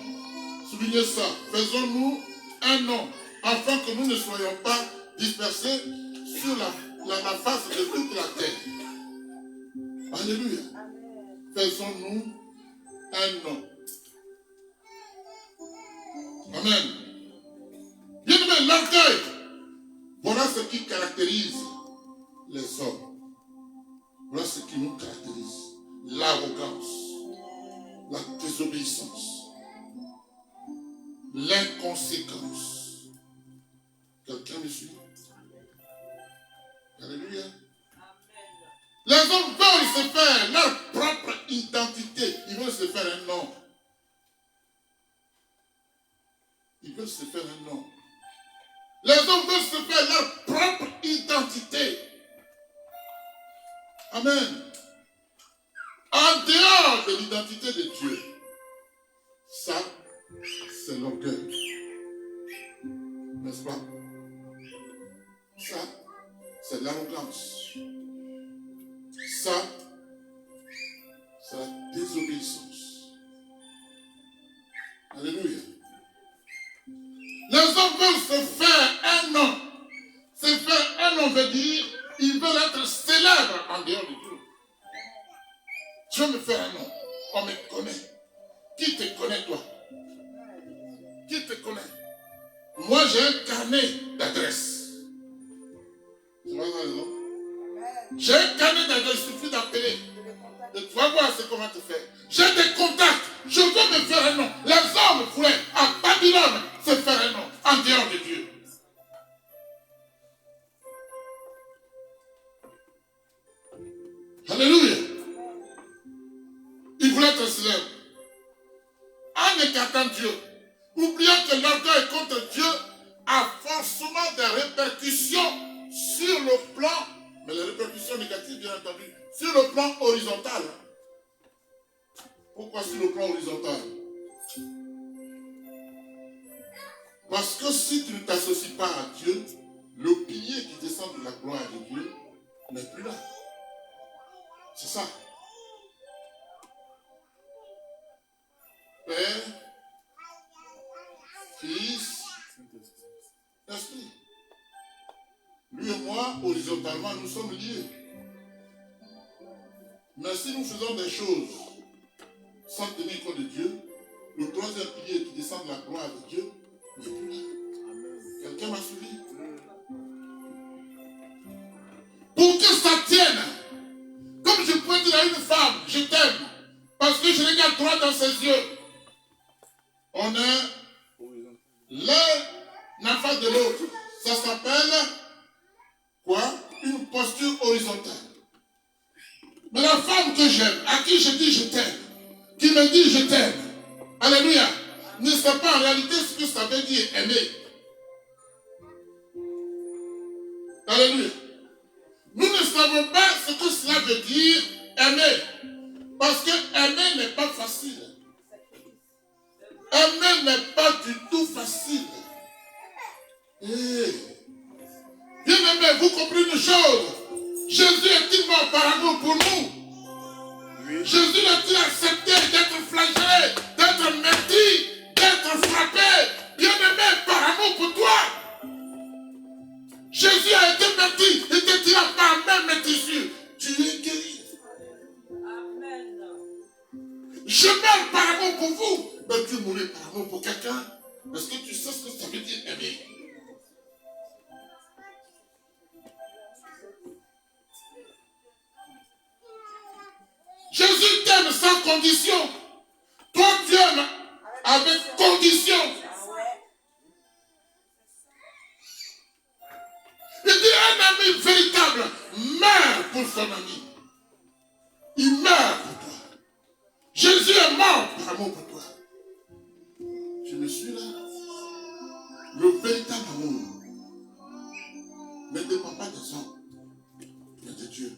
Soulignez ça. Faisons-nous un nom afin que nous ne soyons pas dispersés sur la face de toute la terre. Alléluia. Faisons-nous un nom. Amen. Bien-aimé, l'orgueil, voilà ce qui caractérise les hommes. Voilà ce qui nous caractérise. L'arrogance, la désobéissance, l'inconséquence. Quelqu'un me suit? Alléluia. Les hommes veulent se faire leur propre identité. Ils veulent se faire un nom. Ils veulent se faire un nom. Les hommes veulent se faire leur propre identité. Amen. En dehors de l'identité de Dieu, ça, c'est l'orgueil. N'est-ce pas? Ça, c'est l'arrogance. Ça, c'est la désobéissance. Alléluia. hommes veulent se faire un nom. Se faire un nom veut dire, ils veulent être célèbres en dehors de Dieu. Je veux me faire un nom. On me connaît. Qui te connaît, toi? Qui te connaît? Moi, j'ai un carnet d'adresse. C'est pas ça, non? J'ai un carnet d'adresse, il suffit d'appeler. Et tu vas voir ce qu'on va te faire. J'ai des contacts. Je veux me faire un nom. Les hommes voulaient à Babylone se faire un nom en dehors de Dieu. Alléluia. Ils voulaient être célèbres. En écartant Dieu, oubliant que l'orgueil contre Dieu a forcément des répercussions sur le plan, mais les répercussions négatives, bien entendu, sur le plan horizontal. Pourquoi sur le plan horizontal? Parce que si tu ne t'associes pas à Dieu, le pilier qui descend de la gloire de Dieu n'est plus là. C'est ça. Père, Fils, Esprit. Lui et moi, horizontalement, nous sommes liés. Mais si nous faisons des choses sans tenir compte de Dieu, le troisième pilier qui descend de la gloire de Dieu n'est plus là. Quelqu'un m'a suivi? Pour que ça tienne, comme je pourrais dire à une femme, je t'aime, parce que je regarde droit dans ses yeux. On est l'un en face de l'autre. Ça s'appelle quoi? Une posture horizontale. Mais la femme que j'aime, à qui je dis je t'aime, qui me dit je t'aime, alléluia, ne sait pas en réalité ce que ça veut dire aimer. Alléluia. Nous ne savons pas ce que cela veut dire aimer. Parce que aimer n'est pas facile. Aimer n'est pas du tout facile. Bien aimé, vous comprenez une chose. Jésus est-il mort par amour pour nous? Oui. Jésus a-t-il accepté d'être flagellé, d'être meurtri, d'être frappé, bien aimé, par amour pour toi? Jésus a été meurtri, il te tira par même mes tissus. Tu es guéri. Amen. Je meurs par amour pour vous. Mais tu mourais par amour pour quelqu'un. Est-ce que tu sais ce que ça veut dire aimer? Jésus t'aime sans condition. Toi, tu aimes avec condition. Il dit un ami véritable meurt pour son ami. Il meurt pour toi. Jésus est mort par amour pour toi. Je me suis là. Le véritable amour ne dépend pas des hommes, mais de Dieu.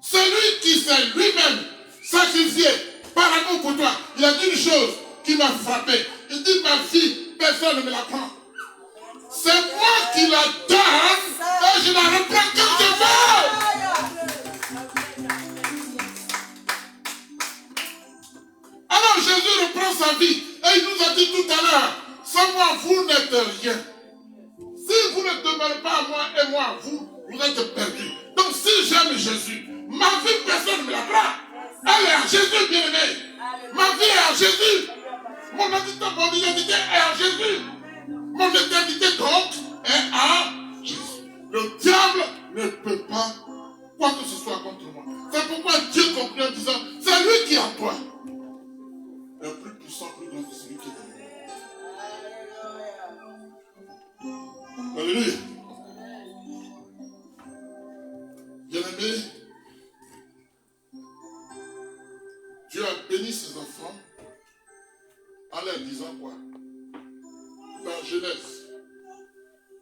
Celui qui s'est lui-même sacrifié par amour pour toi, il a dit une chose qui m'a frappé. Il dit, ma fille, personne ne me la prend. C'est moi qui la donne et je la reprends comme je veux. Alors Jésus reprend sa vie et il nous a dit tout à l'heure, sans moi vous n'êtes rien. Si vous ne demeurez pas à moi et moi à vous, vous êtes perdus. Donc si j'aime Jésus, ma vie personne ne me la prend. Elle est à Jésus, bien aimé. Ma vie est à Jésus. Mon identité est à Jésus. Mon éternité donc est à Jésus. Le diable ne peut pas quoi que ce soit contre moi. C'est pourquoi Dieu conclut en disant, c'est lui qui est en toi. Un plus puissant, plus grand que celui qui est en moi. Alléluia. Bien-aimé, Dieu a béni ses enfants en leur disant quoi? Dans Genèse,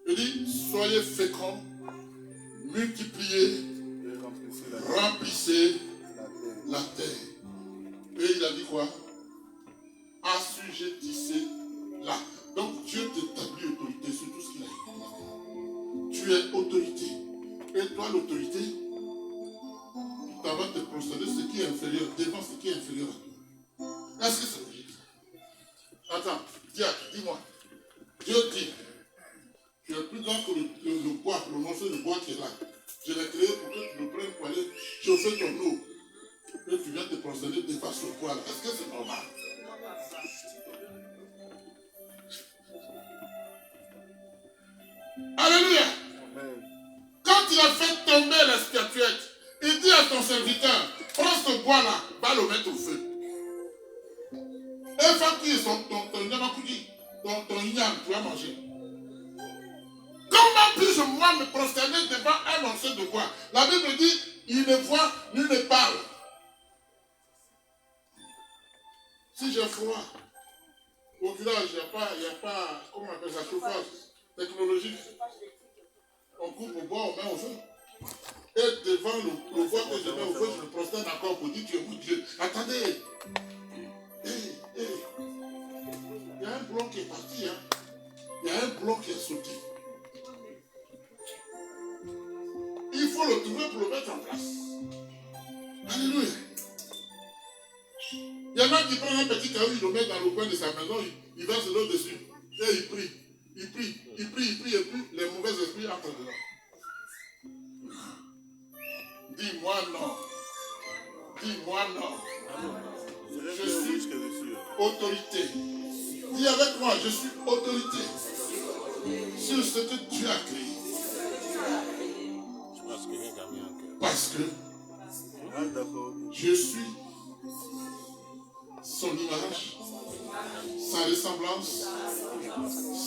il dit, soyez féconds, multipliez, remplissez la terre. Et il a dit quoi? Assujettissez-la. Donc Dieu t'établit autorité sur tout ce qu'il a dit. Tu es autorité. Et toi, l'autorité, tu vas te procéder ce qui est inférieur, devant ce qui est inférieur à toi. Est-ce que c'est logique? Attends, dis-moi. Dieu dit, tu es plus grand que le bois, le morceau de bois qui est là. Je l'ai créé pour que tu le prennes pour aller chauffer ton eau. Et tu viens te prosterner devant ce bois-là. Est-ce que c'est normal? Alléluia. Quand il a fait tomber la statuette, il dit à ton serviteur, prends ce bois-là, va le mettre au feu. Et va cuire ton yamakuji, ton igname, tu vas manger. Comment puis-je moi me prosterner devant un morceau de bois? La Bible dit, il ne voit ni ne parle. Si j'ai froid, au village, il n'y a pas, comment on appelle ça, chauffage technologique. On coupe au bois, on met au feu. Et devant le bois que je mets au feu, je me prosterne encore pour dire tu es mon Dieu. Attendez. Il y a un bloc qui est parti. Hein. Il y a un bloc qui est sauté. Il faut le trouver pour le mettre en place. Alléluia. Il y en a qui prennent un petit caillou, ils le mettent dans le coin de sa maison, il verse l'eau dessus. Et il prie. Il prie, et puis les mauvais esprits entrent dedans. Dis-moi non. Dis-moi non. Je suis autorité. Dis avec moi, je suis autorité sur ce que Dieu a créé. Parce que je suis son image, sa ressemblance,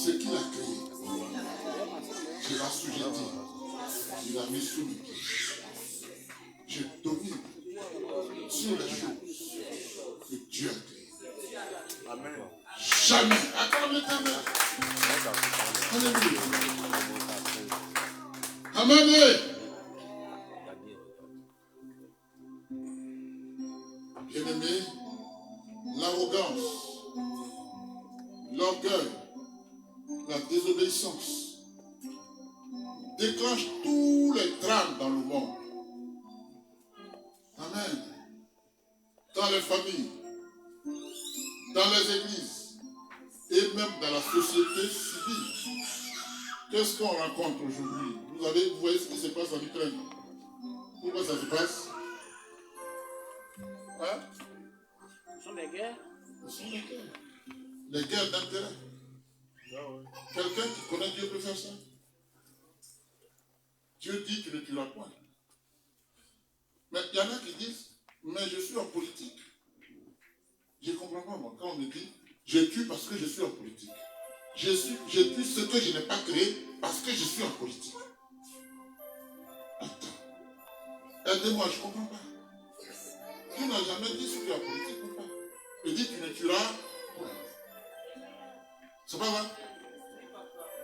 ce qu'il a créé. Je l'ai assujetti. Il a mis sous mes pieds. Je domine sur les choses que Dieu a créées. Amen. Jamais. Accorde l'éternel. Alléluia. Amen. Bien-aimé, l'arrogance, l'orgueil, la désobéissance déclenchent tous les drames dans le monde. Amen. Dans les familles, dans les églises et même dans la société civile. Qu'est-ce qu'on rencontre aujourd'hui? Vous voyez ce qui se passe en Ukraine? Pourquoi ça se passe? Hein? Ce sont des guerres. Ce sont des guerres. Les guerres d'intérêt. Quelqu'un qui connaît Dieu peut faire ça. Dieu dit tu ne tueras point. Mais il y en a qui disent, mais je suis en politique. Je ne comprends pas moi. Quand on me dit, je tue parce que je suis en politique. Je tue ce que je n'ai pas créé parce que je suis en politique. Attends. Aidez-moi, je ne comprends pas. Tu n'as jamais dit ce que tu es en politique ou pas. Il dit tu ne tueras point. C'est pas vrai?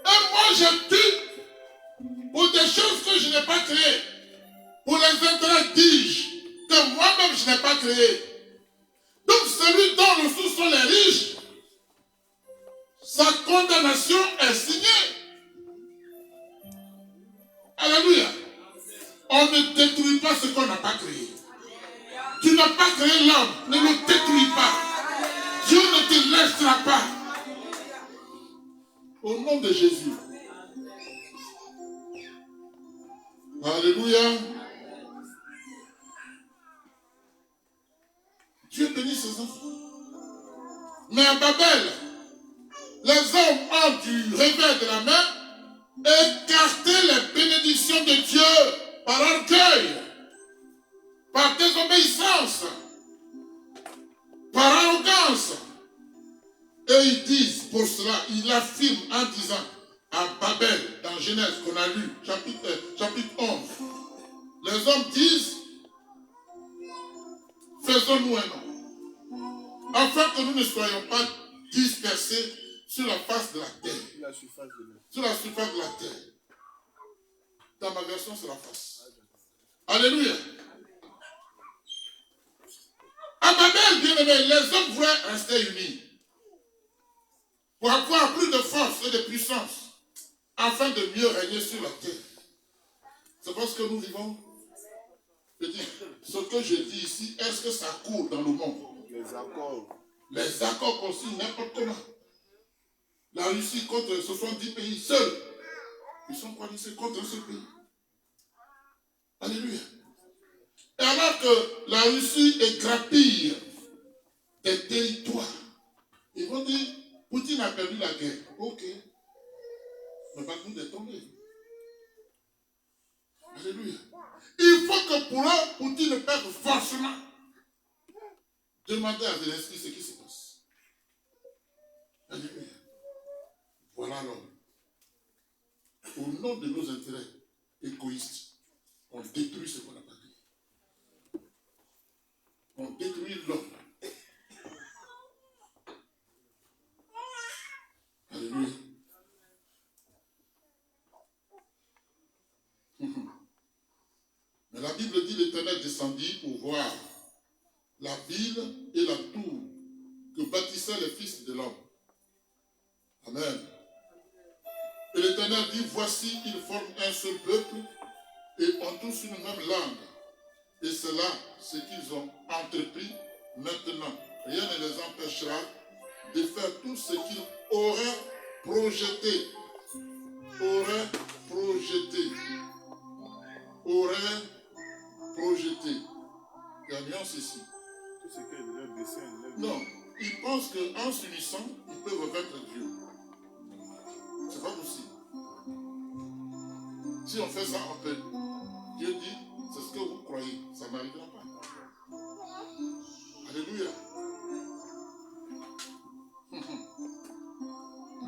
Et moi je tue pour des choses que je n'ai pas créées. Pour les intérêts, dis-je, que moi-même je n'ai pas créé. Donc celui dont le sous sont les riches, sa condamnation est signée. Alléluia. On ne détruit pas ce qu'on n'a pas créé. Tu n'as pas créé l'homme, ne le détruis pas. Dieu ne te laissera pas. Au nom de Jésus. Alléluia. Dieu bénit ses enfants. Mais à Babel, les hommes ont du revers de la main écarté les bénédictions de Dieu par orgueil, par désobéissance, par arrogance. Et ils disent pour cela, ils l'affirment en disant à Babel, dans Genèse qu'on a lu, chapitre 11, les hommes disent, faisons-nous un nom, afin que nous ne soyons pas dispersés sur la face de la terre. Sur la surface de la terre. Dans ma version, c'est la face. Alléluia. À Babel, bien aimé, les hommes voulaient rester unis. Pour avoir plus de force et de puissance, afin de mieux régner sur la terre. C'est parce que nous vivons. Je dis, ce que je dis ici, est-ce que ça court dans le monde? Les accords. Les accords aussi, n'importe comment. La la Russie contre 70 pays seuls. Ils sont coalisés contre ce pays. Alléluia. Et alors que la Russie égrappille des territoires, ils vont dire, Poutine a perdu la guerre. Ok. Mais Bakhmout est tombé. Alléluia. Il faut que pour eux, Poutine perde forcément. Demandez à Zelensky ce qui se passe. Alléluia. Voilà l'homme. Au nom de nos intérêts égoïstes, on détruit ce qu'on a pas dit. On détruit l'homme. Alléluia. Mais la Bible dit l'Éternel descendit pour voir la ville et la tour que bâtissaient les fils de l'homme. Amen. Et l'Éternel dit, voici, ils forment un seul peuple et ont tous une même langue. Et c'est là ce qu'ils ont entrepris maintenant. Rien ne les empêchera de faire tout ce qu'ils auraient projeté. Auraient projeté. Auraient projeté. Il y a une nuance ici. Tout ce qui est de leur dessein, de leur... Non, ils pensent qu'en s'unissant, ils peuvent vaincre Dieu. C'est pas possible. Si on fait ça, on peut. Dieu dit, c'est ce que vous croyez. Ça n'arrivera pas. Alléluia.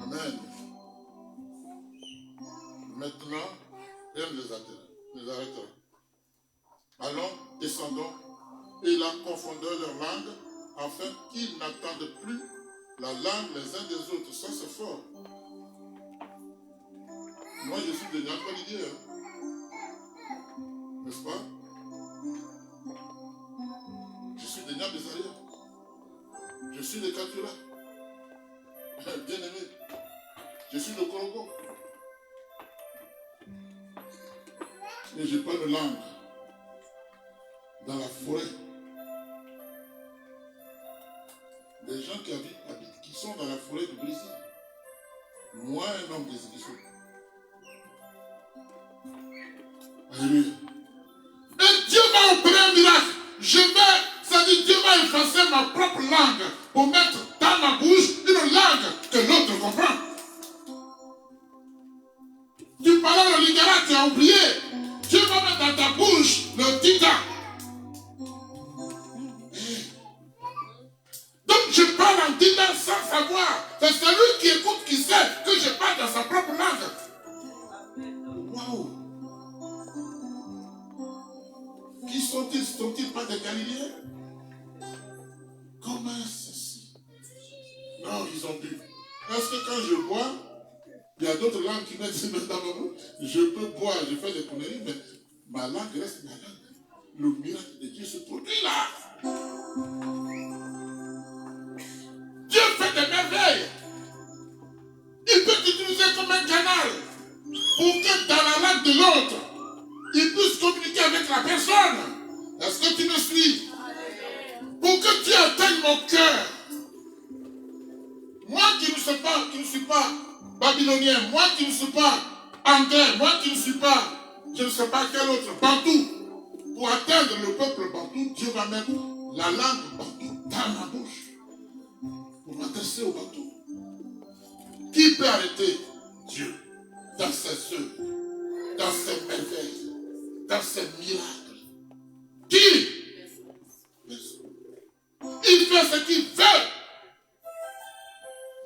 Amen. Maintenant, rien ne les arrêtera. Allons, descendons, et la confondeur leur langue, afin qu'ils n'attendent plus la langue les uns des autres. Ça, c'est fort. Moi, je suis de Niakwalidie, n'est-ce pas? Je suis de Niabézaria. Je suis de Katura. Bien aimé. Je suis de Korogo. Et je parle langue dans la forêt. Des gens qui sont dans la forêt du Brésil. Moi, un homme d'exécution. Alléluia. Et Dieu va opérer un miracle. Ça dit Dieu va effacer ma propre langue pour mettre dans ma bouche une langue que l'autre comprend. Tu parlais le Lingala, tu as oublié. Dieu va mettre dans ta bouche le Dita. Donc je parle en Dita sans savoir. C'est celui qui écoute qui sait que je parle dans sa propre langue. Waouh. Qui sont-ils? Sont-ils pas des Galiléens? Comment ceci? Non, ils ont bu. Parce que quand je bois, il y a d'autres langues qui mettent dans ma bouche. Je peux boire, je fais des conneries, mais ma langue reste ma langue. Le miracle de Dieu se produit là. Dieu fait des merveilles. Il peut t'utiliser comme un canal pour que dans la langue de l'autre, il puisse communiquer avec la personne. Est-ce que tu me suis? Pour que Dieu atteigne mon cœur. Moi qui ne suis pas babylonien, moi qui ne suis pas anglais, moi qui ne suis pas, je ne sais pas quel autre, Bantou. Pour atteindre le peuple Bantou, Dieu va mettre la langue Bantou dans ma bouche. Pour m'adresser au Bantou. Qui peut arrêter Dieu dans ses œuvres, dans ses merveilles, dans ses miracles? Qui? Il fait ce qu'il fait.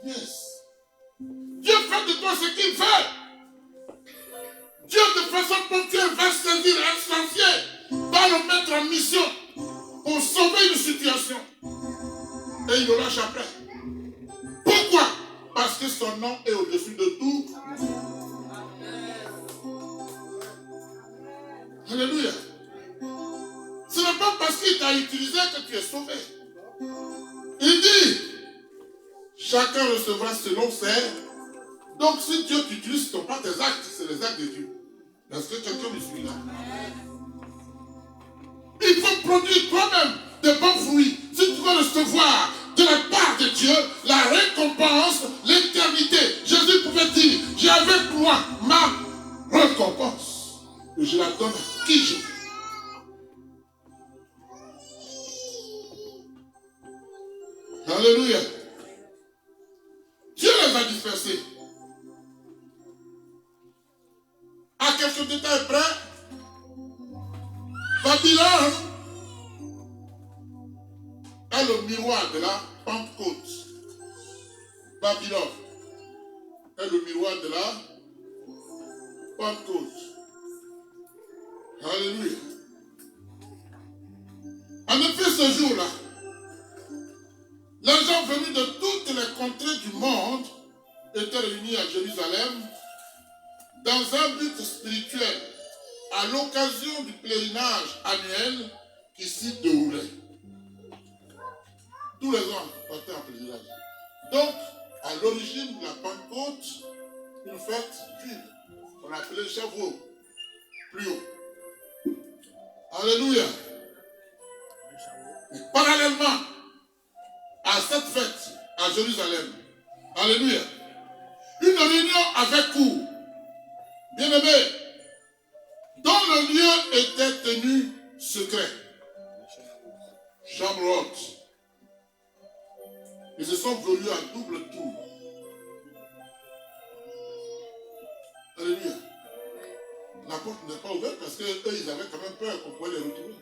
Yes. Dieu fait de toi ce qu'il fait. Dieu de façon ponctuelle va saisir un sorcier, va le mettre en mission pour sauver une situation. Et il le lâche après. Pourquoi? Parce que son nom est au-dessus de tout. Alléluia. Ce n'est pas parce qu'il t'a utilisé que tu es sauvé. Il dit, chacun recevra selon ses. Donc si Dieu t'utilise, ce ne sont pas tes actes, c'est les actes de Dieu. Est-ce que quelqu'un me suit là? Il faut produire toi-même de bons fruits. Si tu veux recevoir de la part de Dieu la récompense, l'éternité. les a dispersés. À quelques détails près, Babylone est le miroir de la Pentecôte. Babylone est le miroir de la Pentecôte. Alléluia. En effet, ce jour-là, les gens venus de toutes les contrées du monde étaient réunis à Jérusalem dans un but spirituel à l'occasion du pèlerinage annuel qui s'y déroulait. Tous les ans, on partait en pèlerinage. Donc, à l'origine de la Pentecôte, une fête juive, on appelait Shavuot, plus haut. Alléluia. Et parallèlement à cette fête à Jérusalem, alléluia, une réunion avait cours, bien-aimés, dont le lieu était tenu secret. Chambre haute. Ils se sont venus à double tour. Alléluia. La porte n'est pas ouverte parce qu'eux, ils avaient quand même peur qu'on pouvait les retrouver.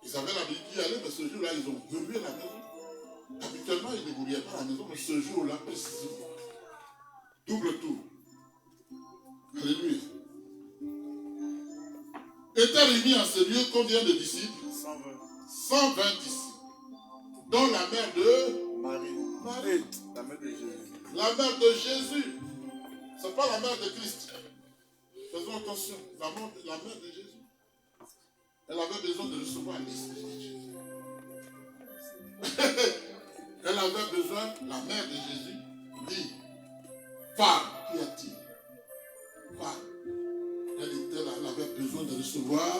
Ils avaient l'habitude d'y aller, mais ce jour-là, ils ont verrouillé la maison. Habituellement, ils ne verrouillaient pas la maison, mais ce jour-là, précisément. Double tour. Alléluia. Étaient réunis en ce lieu combien de disciples? 120 disciples. Dont la mère de Marie. La mère de Jésus. La mère de Jésus. Ce n'est pas la mère de Christ. Faisons attention. La mère de Jésus. Elle avait besoin de recevoir l'Esprit de Jésus. Elle avait besoin, la mère de Jésus, dit, femme, qu'y a-t-il? Femme. Elle était là, elle avait besoin de recevoir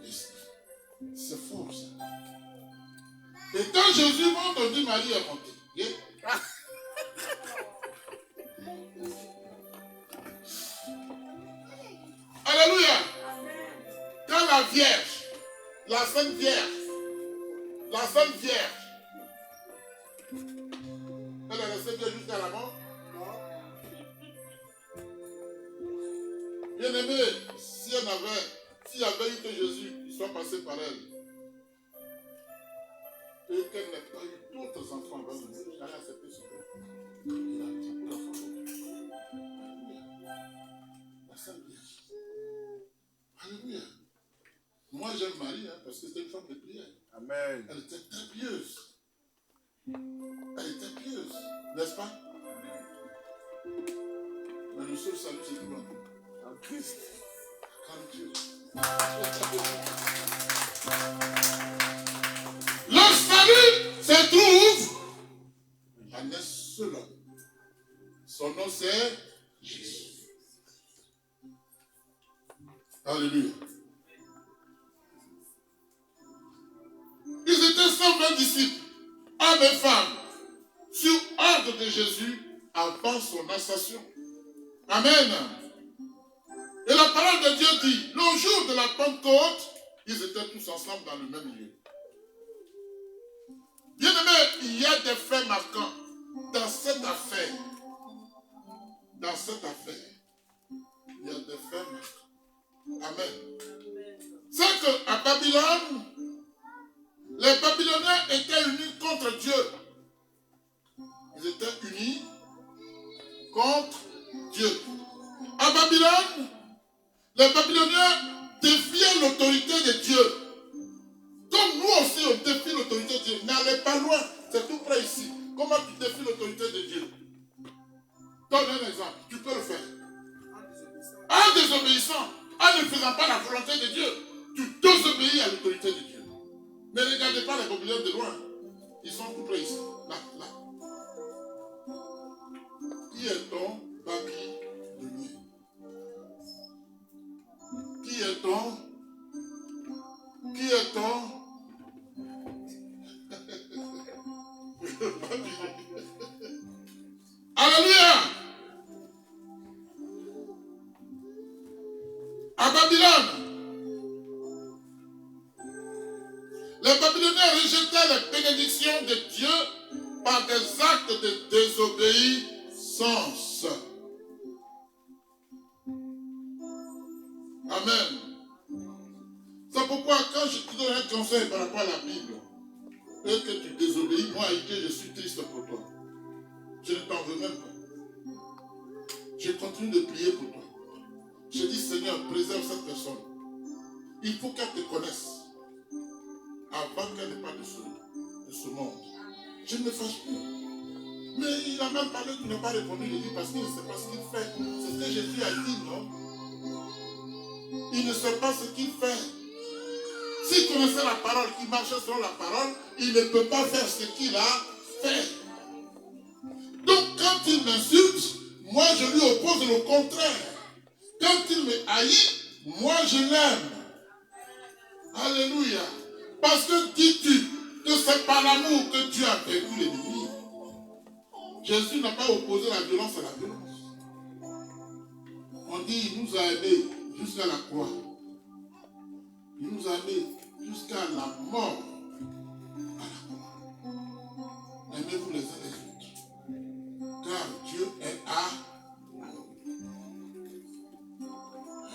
l'Esprit. C'est fort ça. Et quand Jésus monte, on dit Marie est montée. Yeah. Alléluia. Quand la Vierge, la Sainte Vierge, elle est restée bien jusqu'à la mort. Bien aimé, s'il y avait eu que Jésus, il soit passé par elle, et qu'elle n'ait pas eu d'autres enfants avant de mourir, j'allais accepter ce père. Il a dit pour l'enfant. La Sainte Vierge. Alléluia. Moi j'aime Marie parce que c'était une femme de prière. Amen. Elle était très pieuse. Elle était pieuse, n'est-ce pas? Mais le seul salut, c'est quoi? En Christ. En Dieu. Le salut se trouve en un seul homme. Son nom c'est Jésus. Alléluia. Ils étaient 120 disciples, hommes et femmes, sur ordre de Jésus avant son ascension. Amen. Et la parole de Dieu dit, le jour de la Pentecôte, ils étaient tous ensemble dans le même lieu. Bien-aimés, il y a des faits marquants dans cette affaire. Dans cette affaire, il y a des faits marquants. Amen. C'est qu'à Babylone, les Babyloniens étaient unis contre Dieu. Ils étaient unis contre Dieu. À Babylone, les Babyloniens défiaient l'autorité de Dieu. Comme nous aussi, on défie l'autorité de Dieu. N'allez pas loin, c'est tout près ici. Comment tu défies l'autorité de Dieu? Donne un exemple, tu peux le faire. En désobéissant, en ne faisant pas la volonté de Dieu, tu désobéis à l'autorité de Dieu. Ne regardez pas les Babyloniens de loin. Ils sont tout près ici. Là, là. Qui est ton Babylonien? Qui est ton Alléluia. À Babylone, les Babyloniens rejetaient les bénédictions de Dieu par des actes de désobéissance. Amen. C'est pourquoi quand je te donne un conseil par rapport à la Bible, et que tu désobéis, moi, Ike, je suis triste pour toi. Je ne t'en veux même pas. Je continue de prier pour toi. Je dis, Seigneur, préserve cette personne. Il faut qu'elle te connaisse avant qu'elle ne parte de ce monde. Je ne me fâche plus. Mais il a même parlé, tu n'as pas répondu. Je dis, parce qu'il ne sait pas ce qu'il fait. C'est ce que Jésus a dit, non? Il ne sait pas ce qu'il fait. S'il connaissait la parole, qu'il marchait selon la parole, il ne peut pas faire ce qu'il a fait. Donc quand il m'insulte, moi je lui oppose le contraire. Quand il me haït, moi je l'aime. Alléluia. Parce que dis-tu que c'est par l'amour que Dieu a vaincu l'ennemi. Jésus n'a pas opposé la violence à la violence. On dit il nous a aimés jusqu'à la croix. Il nous a aimés jusqu'à la mort à la croix. Aimez-vous les uns les autres. Car Dieu est amour.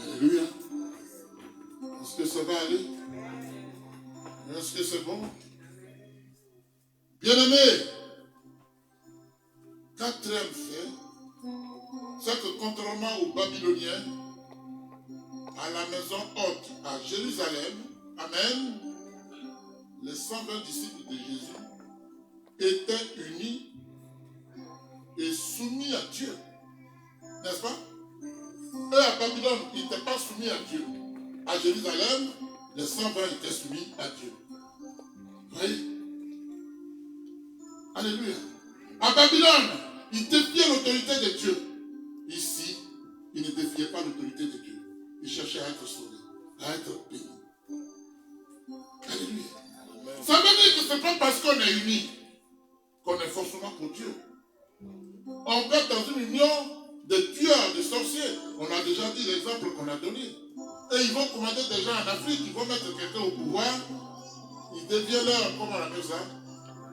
Alléluia. Est-ce que ça va aller? Est-ce que c'est bon? Bien-aimés, quatrième fait, c'est que contrairement aux Babyloniens, à la maison haute à Jérusalem, amen, les 120 disciples de Jésus étaient unis et soumis à Dieu. N'est-ce pas? Eux à Babylone, ils n'étaient pas soumis à Dieu. À Jérusalem, les 120 étaient soumis à Dieu. Vous voyez? Alléluia. À Babylone, ils défiaient l'autorité de Dieu. Ici, ils ne défiaient pas l'autorité de Dieu. Ils cherchaient à être sauvés, à être bénis. Alléluia. Ça veut dire que ce n'est pas parce qu'on est unis qu'on est forcément pour Dieu. On peut être dans une union de tueurs, de sorciers. On a déjà dit l'exemple qu'on a donné. Et ils vont commander des gens en Afrique, ils vont mettre quelqu'un au pouvoir. Il devient leur, comment on appelle ça?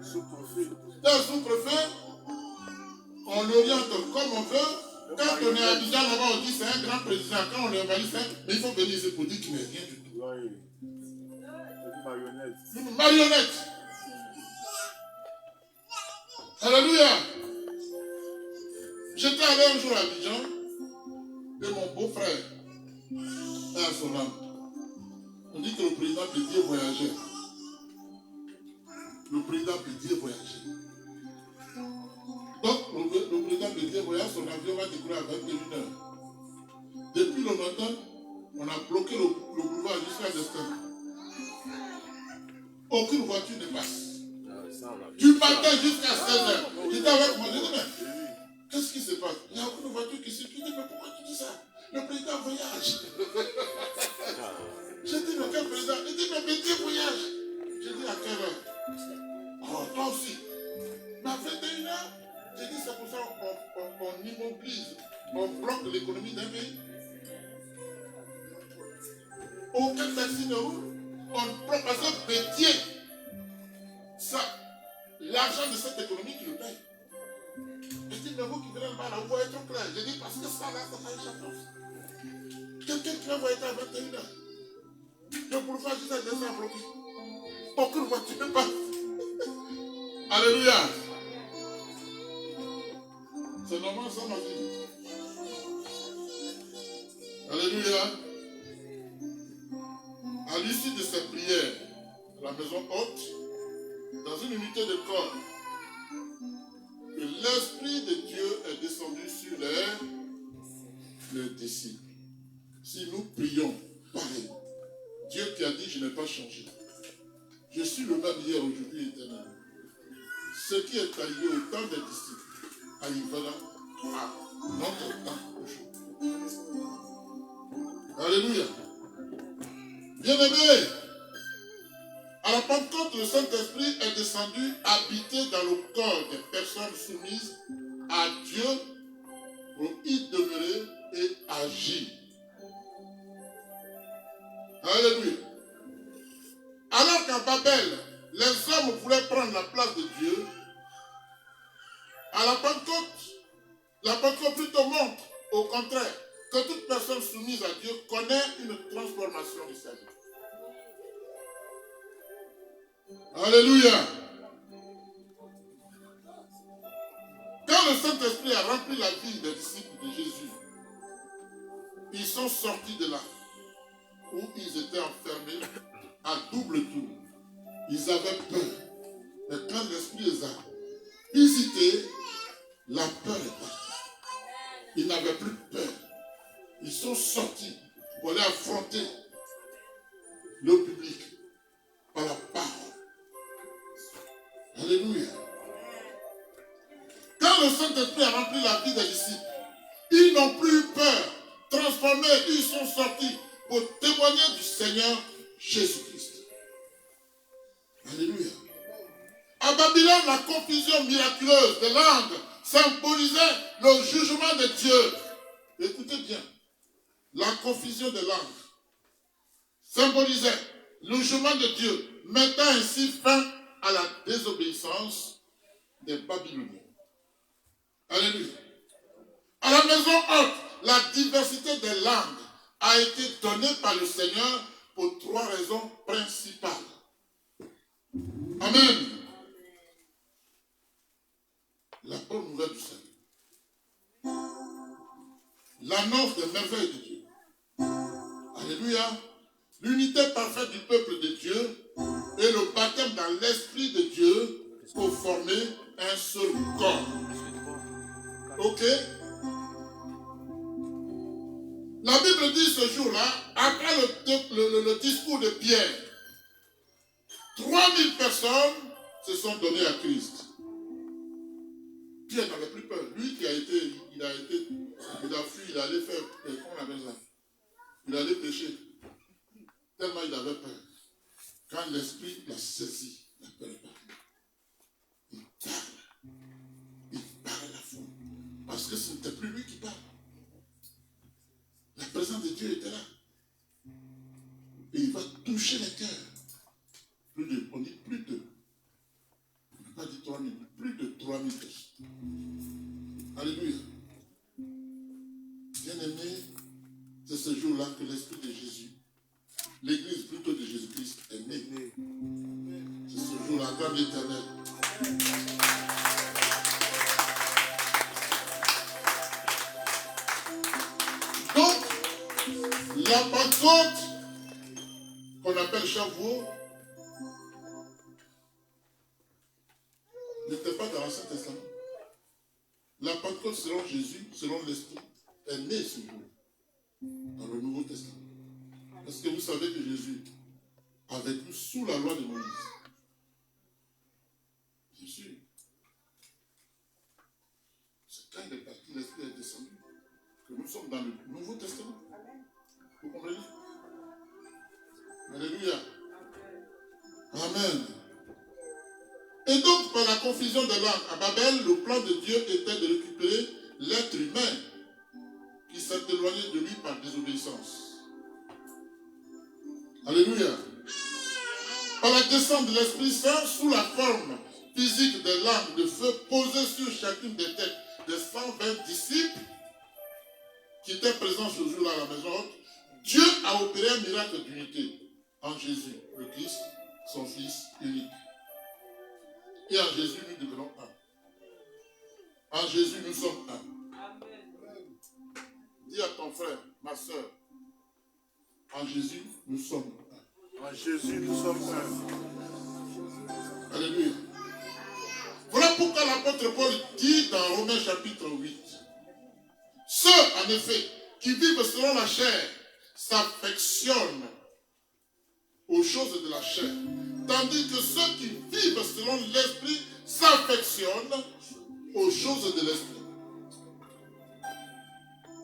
Sous-préfet. Un sous-préfet, on l'oriente comme on veut. Quand on est à Abidjan, là-bas, on dit c'est un grand président. Quand on est envahit, mais il faut venir ici pour dire qu'il n'est rien du tout. Oui. C'est une marionnette. Une marionnette. Alléluia. J'étais allé un jour à Abidjan et mon beau-frère est à son âme. On dit que le président Bédier voyageait. Le président Bédier voyageait. Donc, le président Bédier voyage, son avion va décoller à 21h. Depuis le matin, on a bloqué le boulevard jusqu'à Destin. Aucune voiture ne passe. Du matin jusqu'à 16h. J'étais avec moi, j'ai dit, mais qu'est-ce qui se passe? Il n'y a aucune voiture qui circule. Mais pourquoi tu dis ça? Le président voyage. J'ai dit, mais quel président? Il dit, mais Bédier voyage. J'ai dit, à quelle heure? Oh, toi aussi. Mais à 21h, j'ai dit, c'est pour ça qu'on immobilise, on bloque l'économie d'un pays. Aucun taxi ne roule. On bloque parce que Bédier, ça, l'argent de cette économie qui le paye. Je dis, mais vous qui venez là-bas, vous voyez trop clair. Je dis, parce que ça, là, ça fait échapper. Quelqu'un qui va voyager à 21h. Le boulevard juste à descendre bloqué. Aucune voiture ne passe. Alléluia. C'est normal ça, ma fille. Alléluia. À l'issue de cette prière, la maison haute, dans une unité de corps, que l'Esprit de Dieu est descendu sur les disciples. Si nous prions pareil, Dieu qui a dit, je n'ai pas changé. Je suis le même hier, aujourd'hui, éternel. Ce qui est arrivé au temps des disciples arrivera à notre temps aujourd'hui. Alléluia. Bien-aimés, à la Pentecôte, le Saint-Esprit est descendu habiter dans le corps des personnes soumises à Dieu pour y demeurer et agir. Alléluia. Alors qu'à Babel, les hommes voulaient prendre la place de Dieu, la Pentecôte plutôt montre, au contraire, que toute personne soumise à Dieu connaît une transformation du salut. Alléluia. Quand le Saint-Esprit a rempli la vie des disciples de Jésus, ils sont sortis de là où ils étaient enfermés à double tour. Ils avaient peur. Mais quand l'Esprit les a visités, la peur est partie. Ils n'avaient plus peur. Ils sont sortis pour aller affronter le public par la parole. Alléluia. Quand le Saint-Esprit a rempli la vie des disciples, ils n'ont plus eu peur. Transformés, ils sont sortis pour témoigner du Seigneur Jésus-Christ. Alléluia. À Babylone, la confusion miraculeuse des langues symbolisait le jugement de Dieu. Écoutez bien. La confusion des langues symbolisait le jugement de Dieu, mettant ainsi fin à la désobéissance des Babyloniens. Alléluia. À la maison haute, la diversité des langues a été donnée par le Seigneur pour 3 raisons principales. Amen. La bonne nouvelle du salut. L'annonce des merveilles de Dieu. Alléluia. L'unité parfaite du peuple de Dieu et le baptême dans l'Esprit de Dieu pour former un seul corps. Ok? La Bible dit ce jour-là, après le discours de Pierre, 3000 personnes se sont données à Christ. Pierre n'avait plus peur. Lui qui a été, il a fui, il allait faire, comment on appelle ça? Il allait pécher. Tellement il avait peur. Quand l'Esprit l'a saisi, la peur est partie. Il parle à la foule. Parce que ce n'était plus lui qui parle. La présence de Dieu était là. Et il va toucher les cœurs. On dit plus de. On n'a pas dit 3000, plus de 3000 personnes. Alléluia. Bien-aimé, c'est ce jour-là que l'Esprit de Jésus, l'Église plutôt de Jésus-Christ, est née. C'est ce jour-là, grande éternelle. Donc, la Pentecôte, qu'on appelle Shavuot, n'était pas dans l'Ancien Testament. La Pentecôte, selon Jésus, selon l'Esprit, est née ce jour, dans le Nouveau Testament. Est-ce que vous savez que Jésus a vécu sous la loi de Moïse? Bien sûr. C'est quand il est parti, l'Esprit est descendu, que nous sommes dans le Nouveau Testament. Vous comprenez? Alléluia. Amen. Et donc, par la confusion des langues à Babel, le plan de Dieu était de récupérer l'être humain qui s'est éloigné de lui par désobéissance. Alléluia. Par la descente de l'Esprit Saint, sous la forme physique des lampes de feu posées sur chacune des têtes des 120 disciples qui étaient présents ce jour-là à la maison haute, Dieu a opéré un miracle d'unité en Jésus, le Christ, son Fils unique. Et en Jésus, nous devenons un. En Jésus, nous sommes un. Amen. Dis à ton frère, ma soeur, en Jésus, nous sommes un. En Jésus, nous sommes un. Alléluia. Voilà pourquoi l'apôtre Paul dit dans Romains chapitre 8, ceux, en effet, qui vivent selon la chair, s'affectionnent aux choses de la chair, tandis que ceux qui vivent selon l'esprit s'affectionnent aux choses de l'esprit.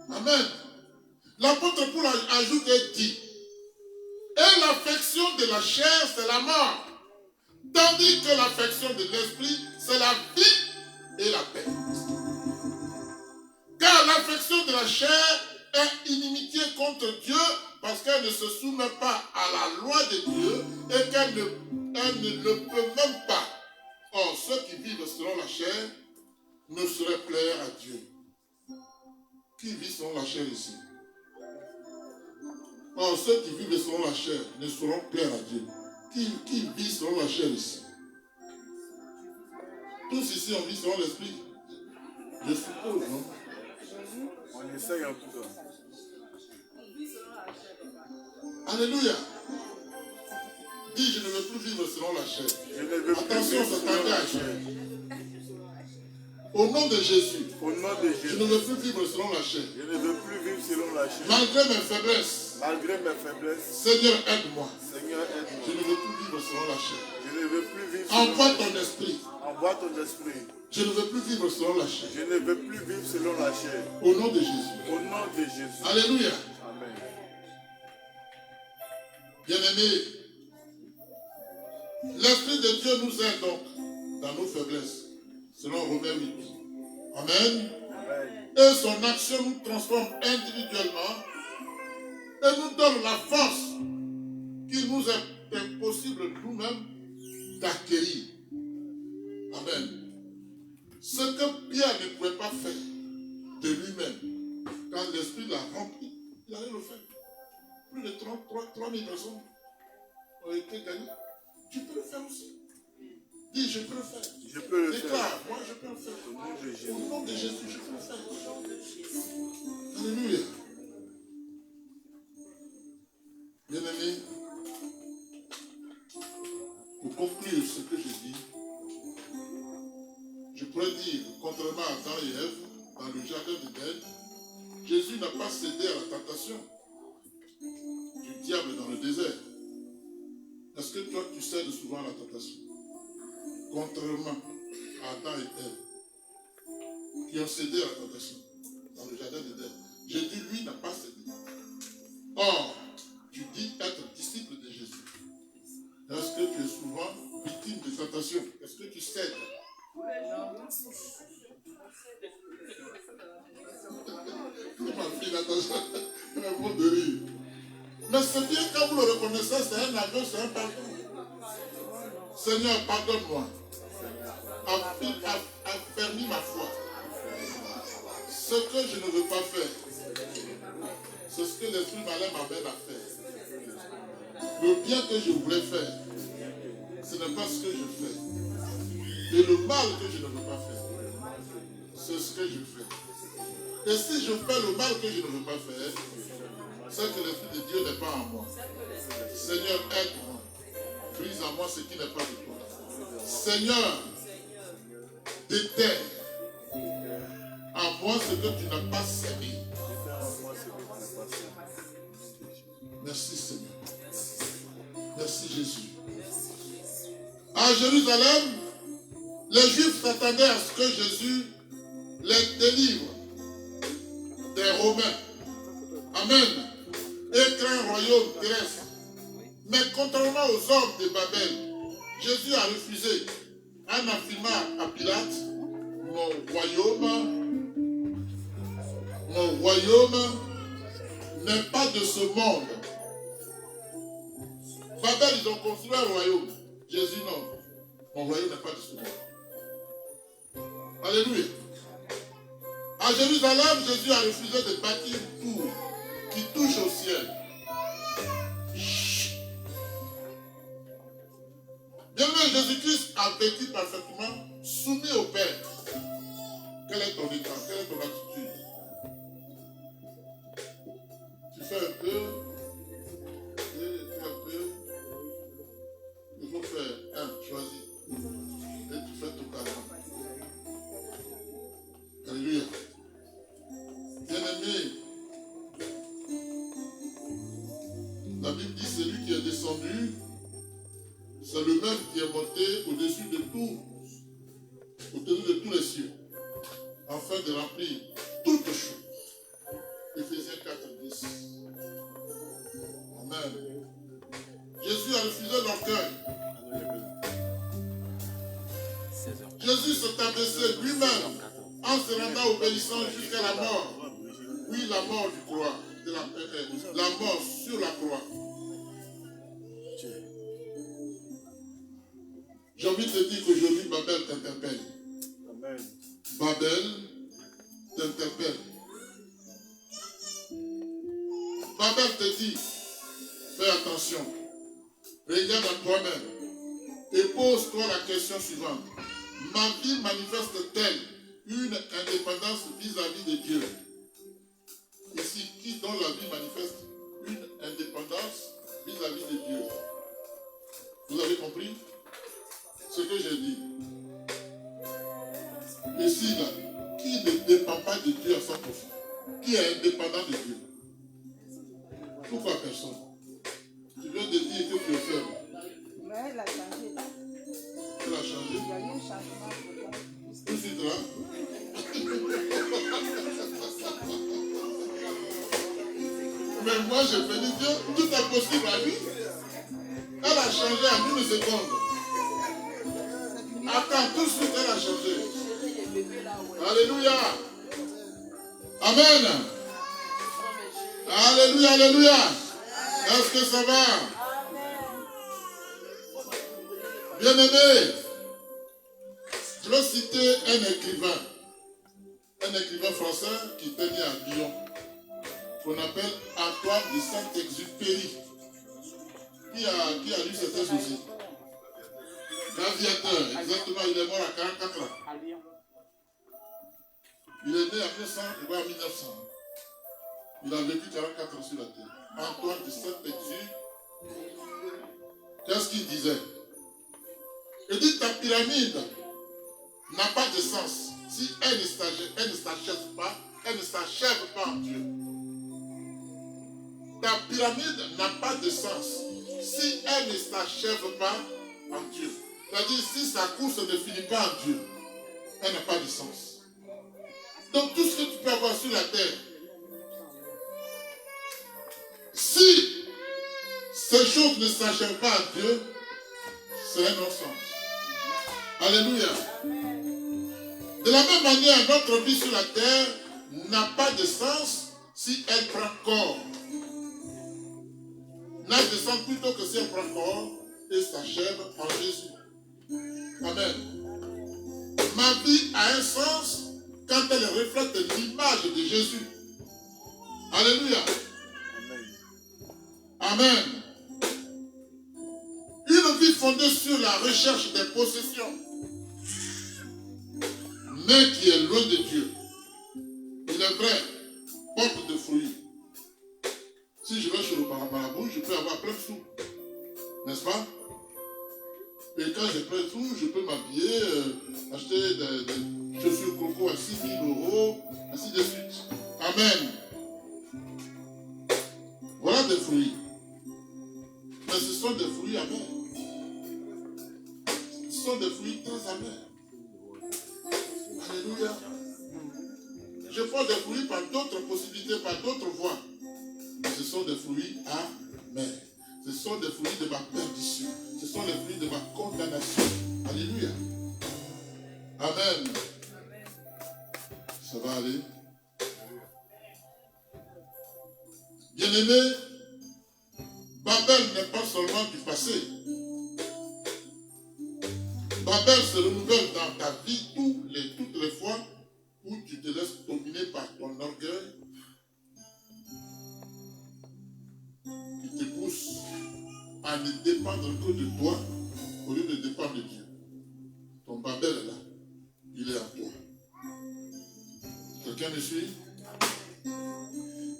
Amen. L'apôtre Paul ajoute et dit, et l'affection de la chair, c'est la mort, tandis que l'affection de l'esprit, c'est la vie et la paix. Car l'affection de la chair est inimitié contre Dieu parce qu'elle ne se soumet pas à la loi de Dieu et qu'elle ne le peut même pas. Or, ceux qui vivent selon la chair ne saurait plaire à Dieu. Qui vit selon la chair ici? Or, ceux qui vivent selon la chair ne sauront plaire à Dieu. Qui vit selon la chair ici? Tous ici, on vit selon l'esprit. Je suppose, non? On essaye en tout cas. Alléluia. Dis, je ne veux plus vivre selon la chair. Je ne veux plus Attention, vivre ça selon la t'engage. chair. Au nom de Jésus, Au nom de je Jésus, ne veux plus vivre selon la chair. je ne veux plus vivre selon la chair. Malgré mes faiblesses, Malgré mes faiblesses, Seigneur, aide-moi. Seigneur, Je aide-moi. ne veux plus vivre selon la chair. Je ne veux plus vivre selon Envoie la chair. ton esprit. Envoie ton esprit. Je ne veux plus vivre selon la chair. Je ne veux plus vivre selon la chair. Au nom de Jésus. Au nom de Jésus. Alléluia. Amen. Bien-aimés, l'Esprit de Dieu nous aide donc dans nos faiblesses, selon Romains 8. Amen. Amen. Et son action nous transforme individuellement et nous donne la force qu'il nous est impossible nous-mêmes d'acquérir. Amen. Ce que Pierre ne pouvait pas faire de lui-même, quand l'Esprit l'a rempli, il allait le faire. Plus de 3 000 personnes ont été gagnées. Tu peux le faire aussi. Dis, je peux le faire. Je peux le faire. Déclare, moi je peux le faire. Au nom de Jésus. Au nom de Jésus, je peux le faire. Alléluia. Bien-aimés, pour conclure ce que j'ai dit, je pourrais dire, contrairement à Adam et Ève, dans le jardin d'Éden, Jésus n'a pas cédé à la tentation du diable dans le désert. Est-ce que toi, tu cèdes souvent à la tentation? Contrairement à Adam et Ève, qui ont cédé à la tentation dans le jardin d'Éden. Jésus, lui, n'a pas cédé. Or, tu dis être disciple de Jésus. Est-ce que tu es souvent victime de tentation? Est-ce que tu cèdes? Ma fille, attention, c'est un mot de rire. Mais c'est bien quand vous le reconnaissez, c'est un aveu, c'est un pardon. Seigneur, pardonne-moi. Affermis ma foi. Ce que je ne veux pas faire, c'est ce que l'Esprit malin m'amène à faire. Le bien que je voulais faire, ce n'est pas ce que je fais. Et le mal que je ne veux pas faire, c'est ce que je fais. Et si je fais le mal que je ne veux pas faire, c'est que l'Esprit de Dieu n'est pas en moi. Seigneur, aide-moi. Brise en moi ce qui n'est pas de toi. Seigneur, déterre en moi ce que tu n'as pas sémé. Merci Seigneur. Merci Jésus. À Jérusalem, les Juifs s'attendaient à ce que Jésus les délivre des Romains. Amen. Et crée un royaume terrestre. Mais contrairement aux hommes de Babel, Jésus a refusé en affirmant à Pilate, mon royaume n'est pas de ce monde. Babel, ils ont construit un royaume. Jésus, non. Mon royaume n'est pas de ce monde. Alléluia. À Jérusalem, Jésus a refusé de bâtir une tour qui touche au ciel. Bien-aimé, Jésus-Christ a vécu parfaitement soumis au Père. Quel est ton état? Quelle est ton attitude? Tu fais un peu, et un peu. Il faut faire un, choisis. Et tu fais totalement. Alléluia. Bien-aimé, la Bible dit celui qui est descendu, c'est le même qui est monté au-dessus de tout, au-dessus de tous les cieux, afin de remplir toutes choses. Éphésiens 4:10. Amen. Jésus a refusé l'orgueil. Jésus s'est abaissé lui-même en se rendant obéissant jusqu'à la mort. Oui, la mort du croix, la mort sur la croix. J'ai envie de te dire qu'aujourd'hui, Babel t'interpelle. Amen. Babel t'interpelle. Babel te dit, fais attention, regarde à toi-même et pose-toi la question suivante. Ma vie manifeste-t-elle une indépendance vis-à-vis de Dieu? Ici, qui dans la vie manifeste une indépendance vis-à-vis de Dieu? Vous avez compris ce que j'ai dit? Ici, là, qui ne dépend pas de Dieu à 100%? Qui est indépendant de Dieu? Pourquoi personne? Tu viens de dire que tu es faible. Mais elle a changé. Elle a changé. Il y a eu un changement. Tout de suite là. Mais moi je bénis Dieu, tout est possible à lui. Elle a changé en une seconde. Attends, tout de suite elle a changé. Alléluia. Amen. Alléluia, alléluia. Est-ce que ça va? Bien-aimé, je vais citer un écrivain français qui était né à Lyon, qu'on appelle Antoine de Saint-Exupéry. Qui a lu cet aussi? L'aviateur, exactement, il est mort à 44 ans. Il est né en 1900. Il a vécu 44 ans sur la terre. Antoine de Saint-Exupéry. Qu'est-ce qu'il disait? Il dit ta pyramide n'a pas de sens si elle ne s'achève pas en Dieu. Ta pyramide n'a pas de sens si elle ne s'achève pas en Dieu. C'est-à-dire si sa course ne finit pas en Dieu, elle n'a pas de sens. Donc tout ce que tu peux avoir sur la terre, si ces choses ne s'achèvent pas en Dieu, c'est un non-sens. Alléluia. De la même manière, notre vie sur la terre n'a pas de sens si elle prend corps. N'a de sens plutôt que si elle prend corps et s'achève en Jésus. Amen. Ma vie a un sens quand elle reflète l'image de Jésus. Alléluia. Amen. Une vie fondée sur la recherche des possessions, mais qui est loin de Dieu. Il est vrai, porte de fruits. Si je vais chez le marabout, je peux avoir plein de sous. N'est-ce pas? Et quand j'ai plein de sous, je peux m'habiller, acheter des chaussures coco à 6 000 €, ainsi de suite. Amen. Voilà des fruits. Mais ce sont des fruits amers. Ce sont des fruits très amers. Alléluia. Je prends des fruits par d'autres possibilités, par d'autres voies. Mais ce sont des fruits amers. Ce sont des fruits de ma perdition. Ce sont les fruits de ma condamnation. Alléluia. Amen. Ça va aller. Bien-aimé, Babel n'est pas seulement du passé. Babel se renouvelle dans ta vie toutes les fois où tu te laisses dominer par ton orgueil, qui te pousse à ne dépendre que de toi au lieu de dépendre de Dieu. Ton Babel est là. Il est en toi. Quelqu'un me suit?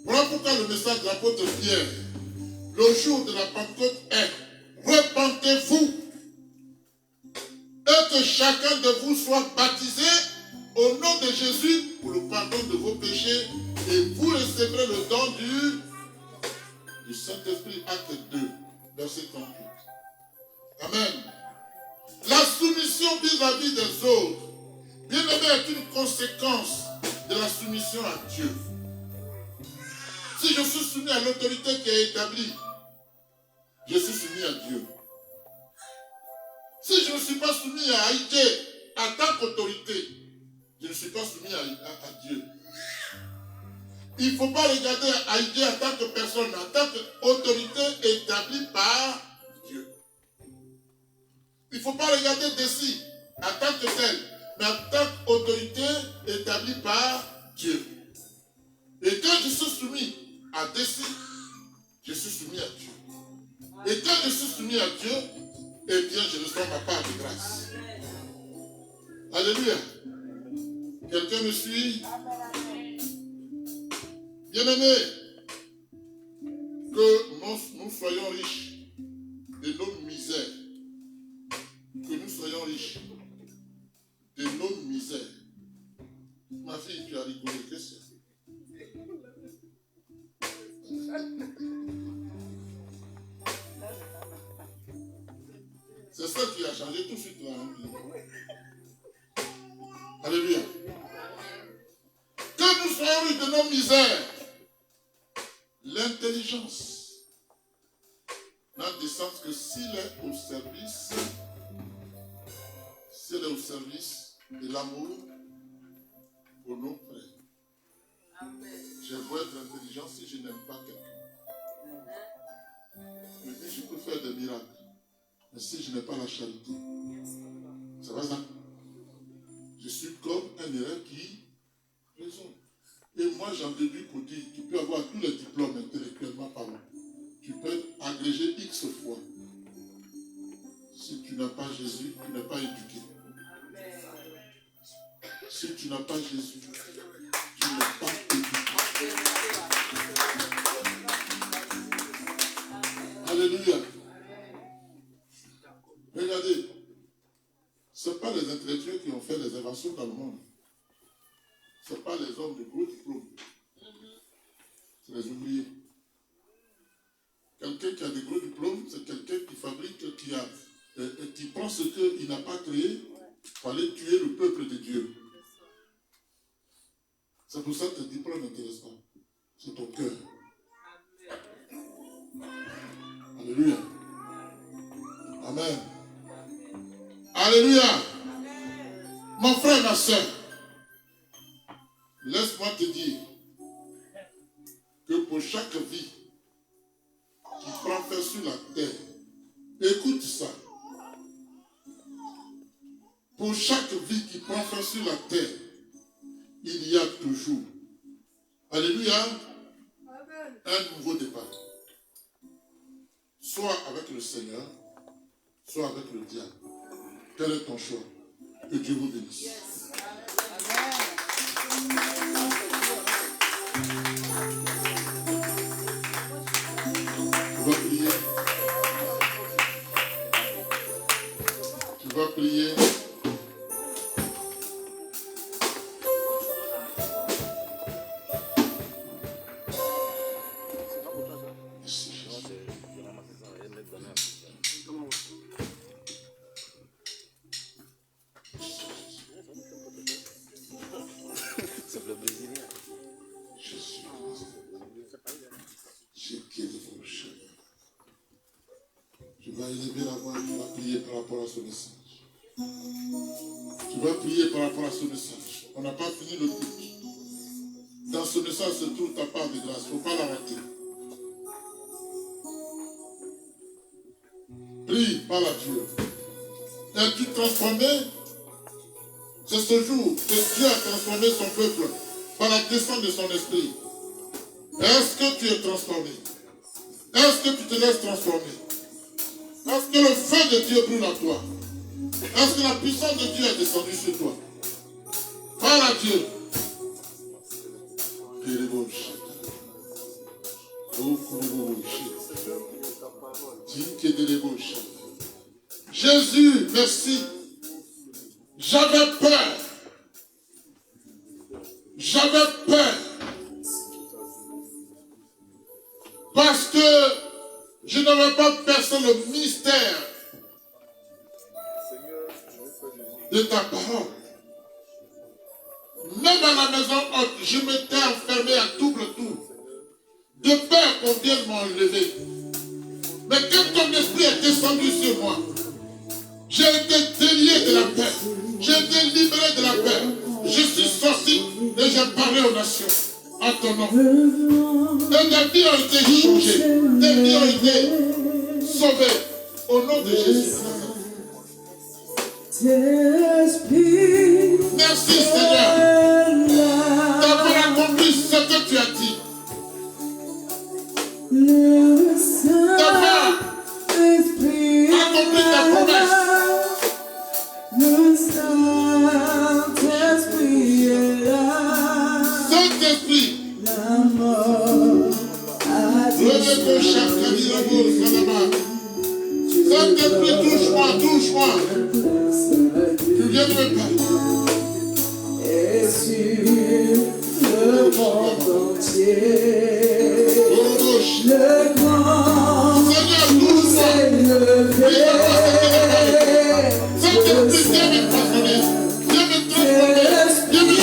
Voilà pourquoi le message de l'apôtre Pierre, le jour de la Pentecôte, est: repentez-vous et que chacun de vous soit baptisé au nom de Jésus pour le pardon de vos péchés, et vous recevrez le don du Saint-Esprit. Acte 2, verset 38. Amen. La soumission vis-à-vis des autres, bien aimé, est une conséquence de la soumission à Dieu. Si je suis soumis à l'autorité qui est établie, je suis soumis à Dieu. Si je ne suis pas soumis à Haïté en tant qu'autorité, je ne suis pas soumis à Dieu. Il ne faut pas regarder Haïté en tant que personne, en tant qu'autorité établie par Dieu. Il ne faut pas regarder d'ici en tant que tel, mais en tant qu'autorité établie par Dieu. Et quand je suis soumis à décès, je suis soumis à Dieu. Et quand je suis soumis à Dieu, eh bien, je reçois ma part de grâce. Alléluia. Quelqu'un me suit? Bien-aimé, que nous soyons riches de nos misères. Que nous soyons riches de nos misères. Ma fille, tu as rigolé, qu'est-ce que c'est? C'est ça qui a changé tout de suite là. Alléluia. Que nous soyons riches de nos misères. L'intelligence n'a de sens que s'il est au service, de l'amour pour nos frères. Je veux être intelligent si je n'aime pas quelqu'un. Je dis, je peux faire des miracles. Mais si je n'ai pas la charité, ça va ça? Je suis comme un élève qui raisonne. Et moi, j'en déduis pour dire, tu peux avoir tous les diplômes intellectuellement parlant. Tu peux être agrégé X fois. Si tu n'as pas Jésus, tu n'es pas éduqué. Si tu n'as pas Jésus, tu n'es pas éduqué. Alléluia. Regardez, ce n'est pas les intellectuels qui ont fait les inventions dans le monde. Ce n'est pas les hommes de gros diplômes. C'est les ouvriers. Quelqu'un qui a des gros diplômes, c'est quelqu'un qui fabrique, qui prend ce qu'il n'a pas créé pour aller tuer le peuple de Dieu. C'est pour ça que tes diplômes n'intéressent pas. C'est ton cœur. Alléluia. Amen. Alléluia. Mon frère, ma soeur, laisse-moi te dire que pour chaque vie qui prend fin sur la terre, écoute ça. Pour chaque vie qui prend fin sur la terre, il y a toujours, alléluia, un nouveau départ. Soit avec le Seigneur, soit avec le diable. Quel est ton choix? Que Dieu vous bénisse. Tu vas prier. Tu vas prier. Élever la voix, tu vas prier par rapport à ce message. Tu vas prier par rapport à ce message. On n'a pas fini le culte. Dans ce message se trouve ta part de grâce. Il ne faut pas la rater. Prie, parle à Dieu. Es-tu transformé? C'est ce jour que Dieu a transformé son peuple par la descente de son esprit. Est-ce que tu es transformé? Est-ce que tu te laisses transformer? Est-ce que le feu de Dieu brûle en toi? Est-ce que la puissance de Dieu est descendue sur toi? Parle à Dieu. Jésus, merci. J'avais peur. J'avais peur. Parce que je n'avais pas percé le mystère de ta parole. Même à la maison haute, je m'étais enfermé à double tour, de peur qu'on vienne m'enlever. Mais quand ton esprit est descendu sur moi, j'ai été délié de la peur. J'ai été libéré de la peur. Je suis sorti et j'ai parlé aux nations en ton nom. Et des vies ont été changées. Des vies ont été sauvées. Au nom de Jésus. Merci Seigneur d'avoir accompli ce que tu as dit. D'avoir accompli ta promesse. Saint-Esprit, Saint-Esprit, touche-moi, touche-moi. Tu viens de me parler. Et sur le monde entier, le grand Seigneur, touche-moi. Saint-Esprit, viens me façonner. Viens me transformer. Viens me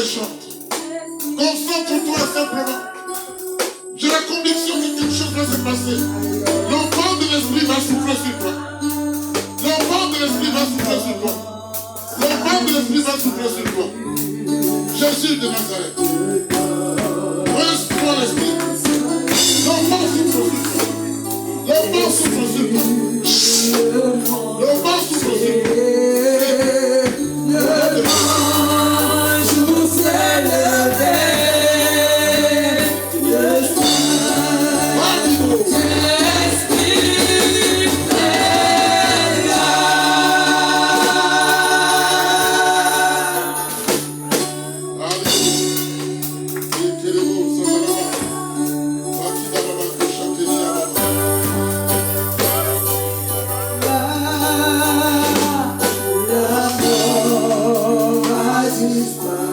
changer. Concentre-toi simplement. J'ai la conviction que quelque chose va se passer. L'enfant de l'esprit va souffler sur toi. L'enfant de l'esprit va souffler sur toi. L'enfant de l'esprit va souffler sur toi. Jésus de Nazareth. Reçois l'esprit. L'enfant souffle sur toi. L'enfant souffle sur toi. L'enfant souffle sur toi. Satisfied.